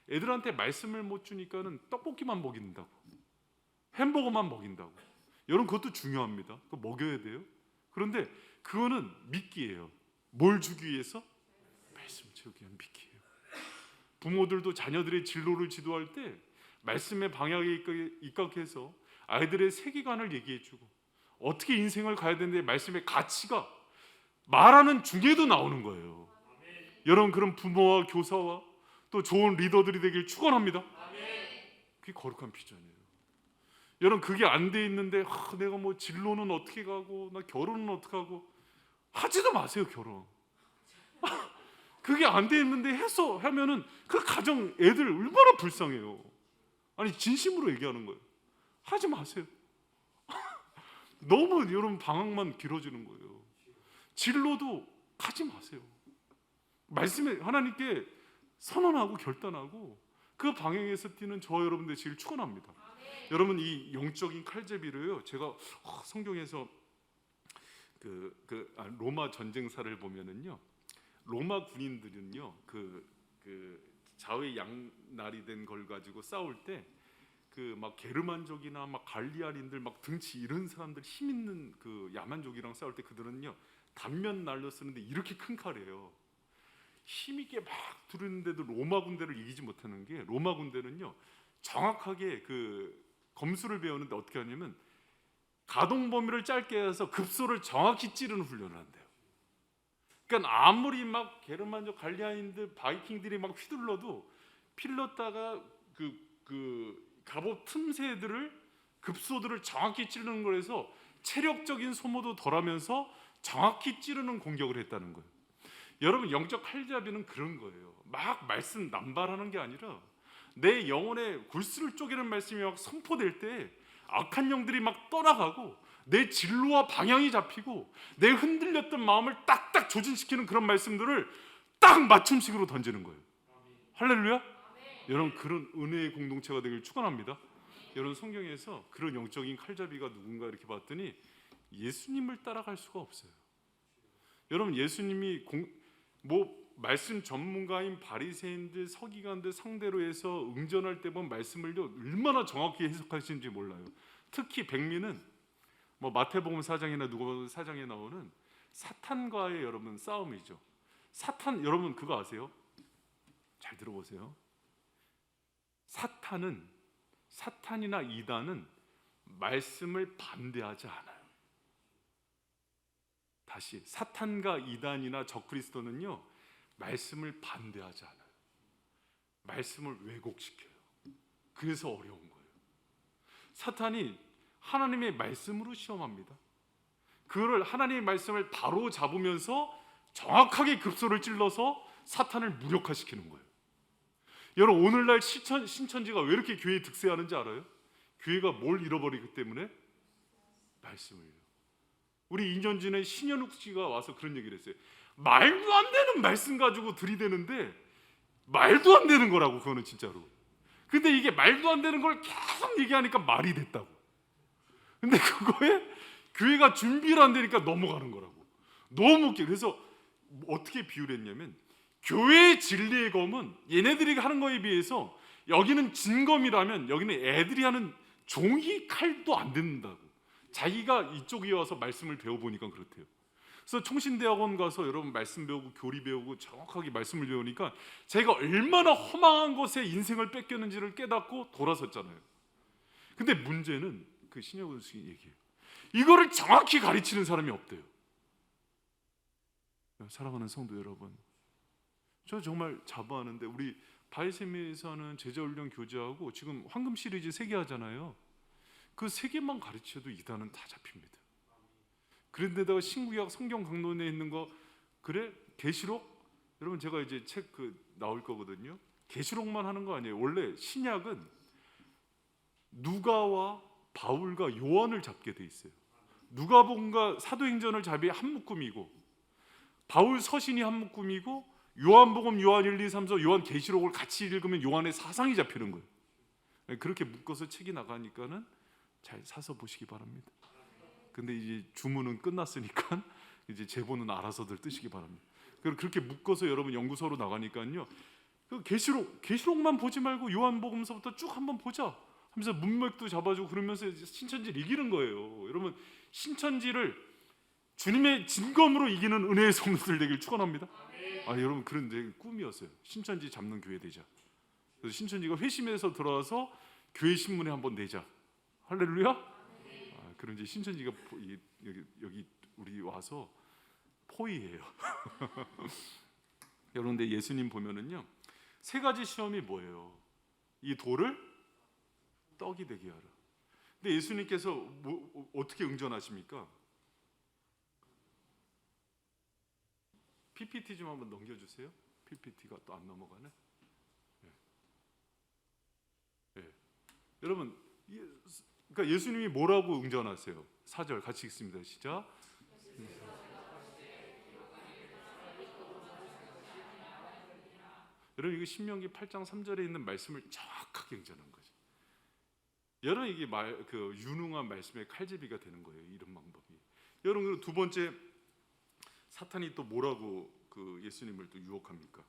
애들한테 말씀을 못 주니까는 떡볶이만 먹인다고, 햄버거만 먹인다고. 여러분 그것도 중요합니다. 그거 먹여야 돼요. 그런데 그거는 미끼예요. 뭘 주기 위해서? 말씀 채우기 위한 미끼예요. 부모들도 자녀들의 진로를 지도할 때 말씀의 방향에 입각해서 아이들의 세계관을 얘기해주고, 어떻게 인생을 가야 되는데 말씀의 가치가 말하는 중에도 나오는 거예요. 여러분 그런 부모와 교사와 또 좋은 리더들이 되길 축원합니다. 그게 거룩한 비전이에요. 여러분 그게 안 돼 있는데 내가 진로는 어떻게 가고 나 결혼은 어떻게 하고, 하지도 마세요. 결혼 그게 안 돼 있는데 하면은 그 가정 애들 얼마나 불쌍해요. 아니 진심으로 얘기하는 거예요. 하지 마세요. 너무 여러분 방황만 길어지는 거예요. 진로도 가지 마세요. 말씀에 하나님께 선언하고 결단하고 그 방향에서 뛰는 여러분들 되시길 축원합니다. 여러분 이 영적인 칼제비를요, 제가 성경에서 로마 전쟁사를 보면은요, 로마 군인들은요 좌우 양날이 된 걸 가지고 싸울 때 게르만족이나 갈리아인들 등치 이런 사람들 힘 있는 야만족이랑 싸울 때 그들은요 단면 날로 쓰는데 이렇게 큰 칼이에요. 힘있게 두르는데도 로마 군대를 이기지 못하는 게, 로마 군대는요 정확하게 검수를 배우는데 어떻게 하냐면 가동 범위를 짧게 해서 급소를 정확히 찌르는 훈련을 한대요. 그러니까 아무리 막 게르만족 갈리아인들 바이킹들이 막 휘둘러도 필렀다가 그 갑옷 틈새들을 급소들을 정확히 찌르는 거라서 체력적인 소모도 덜하면서 정확히 찌르는 공격을 했다는 거예요. 여러분, 영적 칼잡이는 그런 거예요. 막 말씀 남발하는 게 아니라 내 영혼의 골수를 쪼개는 말씀이 막 선포될 때 악한 영들이 막 떠나가고 내 진로와 방향이 잡히고 내 흔들렸던 마음을 딱딱 조준시키는 그런 말씀들을 딱 맞춤식으로 던지는 거예요. 할렐루야. 여러분, 그런 은혜의 공동체가 되길 축원합니다. 여러분, 성경에서 그런 영적인 칼잡이가 누군가 이렇게 봤더니 예수님을 따라갈 수가 없어요. 여러분, 예수님이 말씀 전문가인 바리새인들 서기관들 상대로 해서 응전할 때 보면 말씀을요 얼마나 정확히 해석하시는지 몰라요. 특히 백미는 마태복음 4장이나 누가복음 4장에 나오는 사탄과의 여러분 싸움이죠. 사탄, 여러분 그거 아세요? 잘 들어보세요. 사탄이나 이단은 말씀을 반대하지 않아요. 다시, 사탄과 이단이나 적그리스도는요 말씀을 반대하지 않아요. 말씀을 왜곡시켜요. 그래서 어려운 거예요. 사탄이 하나님의 말씀으로 시험합니다. 그거를 하나님의 말씀을 바로 잡으면서 정확하게 급소를 찔러서 사탄을 무력화시키는 거예요. 여러분, 오늘날 신천지가 왜 이렇게 교회에 득세하는지 알아요? 교회가 뭘 잃어버리기 때문에? 말씀을요. 우리 2년 전에 신현욱 씨가 와서 그런 얘기를 했어요. 말도 안 되는 말씀 가지고 들이대는데 말도 안 되는 거라고, 그거는 진짜로. 근데 이게 말도 안 되는 걸 계속 얘기하니까 말이 됐다고. 근데 그거에 교회가 준비를 안 되니까 넘어가는 거라고. 너무 웃겨. 그래서 어떻게 비유를 했냐면, 교회의 진리의 검은 얘네들이 하는 거에 비해서 여기는 진검이라면 여기는 애들이 하는 종이 칼도 안 듣는다고. 자기가 이쪽에 와서 말씀을 배워보니까 그렇대요. 그래서 총신대학원 가서 여러분 말씀 배우고 교리 배우고 정확하게 말씀을 배우니까 제가 얼마나 허망한 것에 인생을 뺏겼는지를 깨닫고 돌아섰잖아요. 근데 문제는 그 신혁은 씨 얘기예요. 이거를 정확히 가르치는 사람이 없대요. 사랑하는 성도 여러분, 저 정말 자부하는데 우리 바이세미에서는 제자훈련 교제하고 지금 황금 시리즈 3개 하잖아요. 그 3개만 가르쳐도 이단은 다 잡힙니다. 그런데다가 신구약 성경 강론에 있는 거, 그래? 계시록? 여러분, 제가 이제 책 나올 거거든요. 계시록만 하는 거 아니에요. 원래 신약은 누가와 바울과 요한을 잡게 돼 있어요. 누가복음과 사도행전을 잡이 한 묶음이고, 바울 서신이 한 묶음이고, 요한복음, 요한 1, 2, 3, 4, 요한 계시록을 같이 읽으면 요한의 사상이 잡히는 거예요. 그렇게 묶어서 책이 나가니까는 잘 사서 보시기 바랍니다. 근데 이제 주문은 끝났으니까 이제 제본은 알아서들 뜨시기 바랍니다. 그렇게 묶어서 여러분 연구소로 나가니까요, 그 계시록만 보지 말고 요한복음서부터 쭉 한번 보자 하면서 문맥도 잡아주고 그러면서 신천지를 이기는 거예요. 여러분, 신천지를 주님의 진검으로 이기는 은혜의 성도들 되길 축원합니다. 여러분, 그런 내 꿈이었어요. 신천지 잡는 교회 되자. 그래서 신천지가 회심해서 들어와서 교회 신문에 한번 내자. 할렐루야. 그런 이제 신천지가 여기 우리 와서 포위해요. 여러분, 근데 예수님 보면은요 3가지 시험이 뭐예요? 이 돌을 떡이 되게 하라. 근데 예수님께서 어떻게 응전하십니까? PPT 좀 한번 넘겨주세요. PPT가 또 안 넘어가네. 네. 여러분, 그러니까 예수님이 뭐라고 응전하세요? 4절 같이 읽습니다. 시작. 여러분, 이거 신명기 8장 3절에 있는 말씀을 정확하게 응전한 거죠. 여러분, 이게 유능한 말씀의 칼제비가 되는 거예요. 이런 방법이. 여러분, 두 번째, 사탄이 또 뭐라고 예수님을 또 유혹합니까?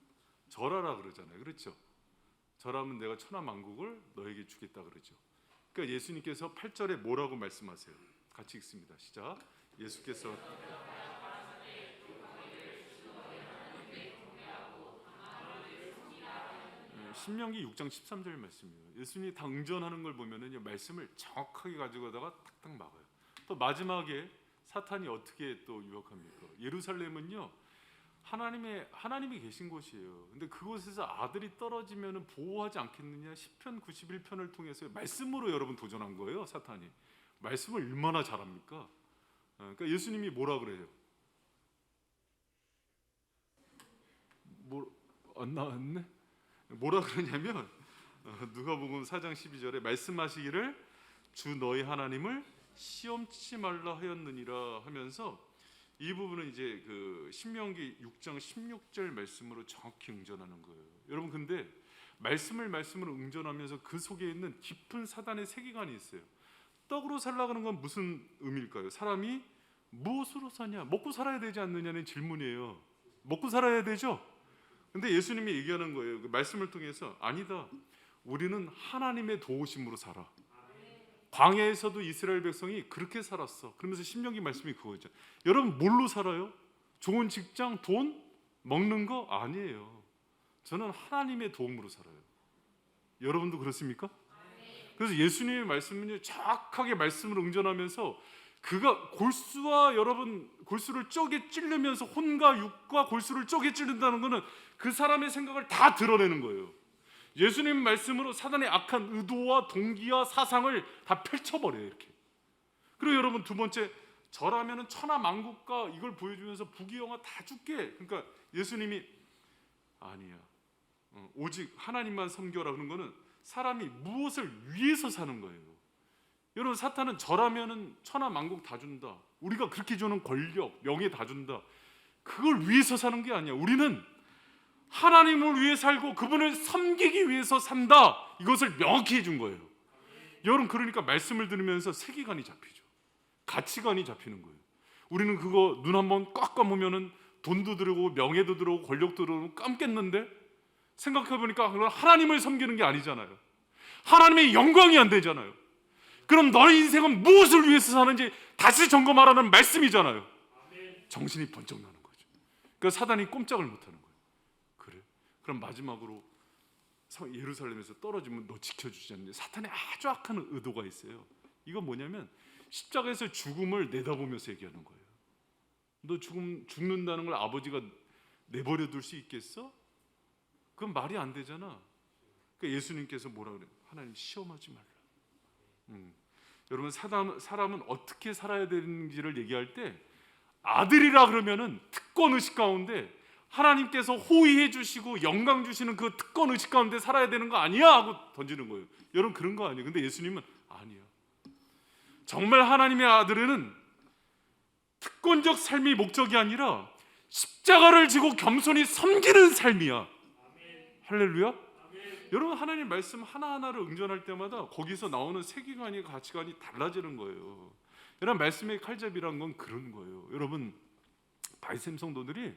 절하라 그러잖아요. 그렇죠? 절하면 내가 천하만국을 너에게 주겠다 그러죠. 그러니까 예수님께서 8절에 뭐라고 말씀하세요? 같이 읽습니다. 시작. 예수께서 신명기 6장 13절 말씀이에요. 예수님이 다 응전하는 걸 보면은 말씀을 정확하게 가지고다가 탁탁 막아요. 또 마지막에 사탄이 어떻게 또 유혹합니까? 예루살렘은요, 하나님이 계신 곳이에요. 근데 그곳에서 아들이 떨어지면 보호하지 않겠느냐? 시편 91편을 통해서 말씀으로 여러분 도전한 거예요. 사탄이 말씀을 얼마나 잘합니까? 그러니까 예수님이 뭐라 그래요? 안 나왔네? 뭐라 그러냐면 누가복음 4장 12절에 말씀하시기를 주 너희 하나님을 시험치 말라 하였느니라 하면서 이 부분은 이제 그 신명기 6장 16절 말씀으로 정확히 응전하는 거예요. 여러분, 근데 말씀으로 응전하면서 그 속에 있는 깊은 사단의 세계관이 있어요. 떡으로 살라는 건 무슨 의미일까요? 사람이 무엇으로 사냐? 먹고 살아야 되지 않느냐는 질문이에요. 먹고 살아야 되죠? 근데 예수님이 얘기하는 거예요. 그 말씀을 통해서 아니다. 우리는 하나님의 도우심으로 살아. 광야에서도 이스라엘 백성이 그렇게 살았어. 그러면서 신명기 말씀이 그거죠. 여러분, 뭘로 살아요? 좋은 직장, 돈, 먹는 거 아니에요. 저는 하나님의 도움으로 살아요. 여러분도 그렇습니까? 그래서 예수님의 말씀은 정확하게 말씀을 응전하면서 그가 골수를 쪼개 찌르면서 혼과 육과 골수를 쪼개 찌른다는 것은 그 사람의 생각을 다 드러내는 거예요. 예수님 말씀으로 사단의 악한 의도와 동기와 사상을 다 펼쳐버려요. 이렇게. 그리고 여러분, 두 번째, 절하면은 천하 만국가 이걸 보여주면서 부귀영화 다 줄게. 그러니까 예수님이 아니야, 오직 하나님만 섬겨라 그런 거는 사람이 무엇을 위해서 사는 거예요. 여러분, 사탄은 절하면은 천하 만국 다 준다, 우리가 그렇게 주는 권력, 명예 다 준다, 그걸 위해서 사는 게 아니야. 우리는 하나님을 위해 살고 그분을 섬기기 위해서 산다, 이것을 명확히 해준 거예요. 여러분, 그러니까 말씀을 들으면서 세계관이 잡히죠. 가치관이 잡히는 거예요. 우리는 그거 눈 한번 꽉 감으면은 돈도 들어오고 명예도 들어오고 권력도 들어오고 감겠는데, 생각해보니까 그건 하나님을 섬기는 게 아니잖아요. 하나님의 영광이 안 되잖아요. 그럼 너의 인생은 무엇을 위해서 사는지 다시 점검하라는 말씀이잖아요. 정신이 번쩍 나는 거죠. 그러니까 사단이 꼼짝을 못하는 거예요. 그래? 그럼 마지막으로 예루살렘에서 떨어지면 너 지켜주지 않니? 사탄의 아주 악한 의도가 있어요. 이건 뭐냐면 십자가에서 죽음을 내다보면서 얘기하는 거예요. 너 죽는다는 걸 아버지가 내버려 둘 수 있겠어? 그건 말이 안 되잖아. 그러니까 예수님께서 뭐라 그래요? 하나님 시험하지 말라. 여러분, 사람은 어떻게 살아야 되는지를 얘기할 때 아들이라 그러면은 특권 의식 가운데 하나님께서 호의해 주시고 영광 주시는 그 특권 의식 가운데 살아야 되는 거 아니야? 하고 던지는 거예요. 여러분, 그런 거 아니에요. 근데 예수님은 아니야. 정말 하나님의 아들은 특권적 삶이 목적이 아니라 십자가를 지고 겸손히 섬기는 삶이야. 할렐루야. 여러분, 하나님 말씀 하나하나를 응전할 때마다 거기서 나오는 세계관이, 가치관이 달라지는 거예요. 여러분, 말씀의 칼잡이란 건 그런 거예요. 여러분, 바이샘 성도들이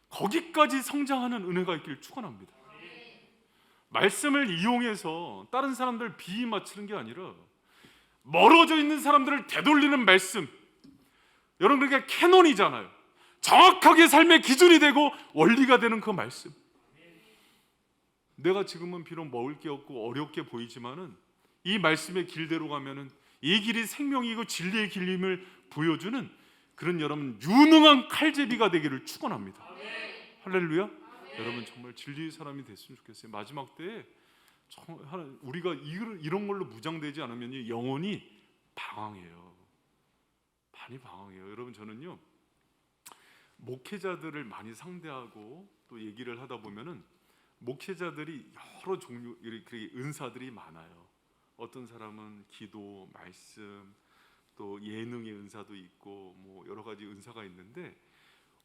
거기까지 성장하는 은혜가 있길 축원합니다. 말씀을 이용해서 다른 사람들 비위 맞추는 게 아니라 멀어져 있는 사람들을 되돌리는 말씀. 여러분, 그게 캐논이잖아요. 정확하게 삶의 기준이 되고 원리가 되는 그 말씀. 내가 지금은 비록 먹을 게 없고 어렵게 보이지만은 이 말씀의 길대로 가면은 이 길이 생명이고 진리의 길임을 보여주는 그런 여러분 유능한 칼제비가 되기를 축원합니다. 할렐루야. 여러분, 정말 진리의 사람이 됐으면 좋겠어요. 마지막 때에 우리가 이런 걸로 무장되지 않으면 영혼이 방황해요. 많이 방황해요. 여러분, 저는요 목회자들을 많이 상대하고 또 얘기를 하다 보면은 목회자들이 여러 종류, 이렇게 은사들이 많아요. 어떤 사람은 기도, 말씀, 또 예능의 은사도 있고 뭐 여러 가지 은사가 있는데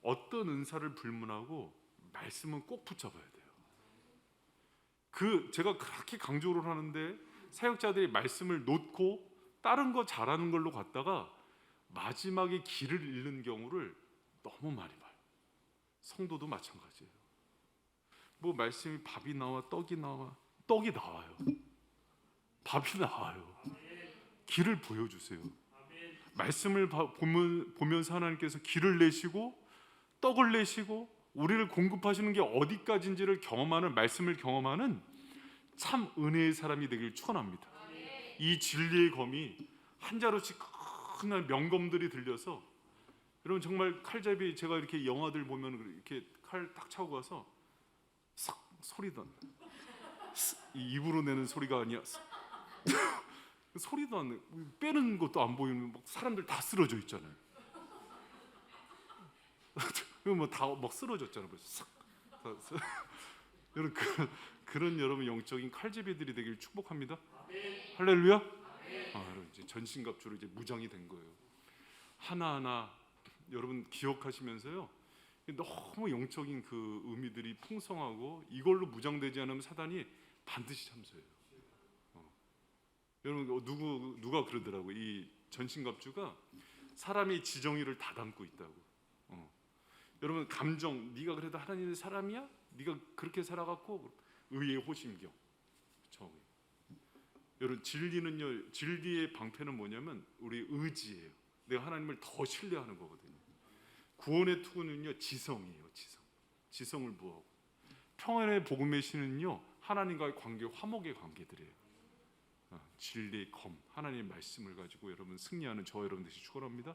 어떤 은사를 불문하고 말씀은 꼭 붙잡아야 돼요. 제가 그렇게 강조를 하는데 사역자들이 말씀을 놓고 다른 거 잘하는 걸로 갔다가 마지막에 길을 잃는 경우를 너무 많이 봐요. 성도도 마찬가지예요. 뭐 말씀이 밥이 나와 떡이 나와요. 밥이 나와요. 길을 보여주세요. 말씀을 보면서 하나님께서 길을 내시고 떡을 내시고 우리를 공급하시는 게 어디까지인지를 경험하는, 말씀을 경험하는 참 은혜의 사람이 되길 축원합니다. 이 진리의 검이 한 자루씩 엄청난 명검들이 들려서 여러분 정말 칼잡이 제가 이렇게 영화들 보면 이렇게 칼 딱 차고 가서 싹 소리도 안 나. 입으로 내는 소리가 아니야. 소리도 안 나. 빼는 것도 안 보이는 막 사람들 다 쓰러져 있잖아요. 뭐다 막 쓰러졌잖아요. 벌써 싹. 여러분 그런 여러분 영적인 칼제비들이 되길 축복합니다. 할렐루야. 여러분 이제 전신갑주로 이제 무장이 된 거예요. 하나하나 여러분 기억하시면서요. 너무 영적인 그 의미들이 풍성하고 이걸로 무장되지 않으면 사단이 반드시 참소해요. 여러분 누가 그러더라고. 이 전신갑주가 사람의 지정의를 다 담고 있다고. 여러분 감정, 네가 그래도 하나님의 사람이야? 네가 그렇게 살아갖고 의의 호심경. 정의. 여러분 진리의 방패는 뭐냐면 우리 의지예요. 내가 하나님을 더 신뢰하는 거거든요. 구원의 투구는요 지성이에요. 지성을 부하고 평안의 복음의 신은요 하나님과의 관계, 화목의 관계들이에요. 진리의 검, 하나님의 말씀을 가지고 여러분 승리하는 저와 여러분 되시 축원합니다.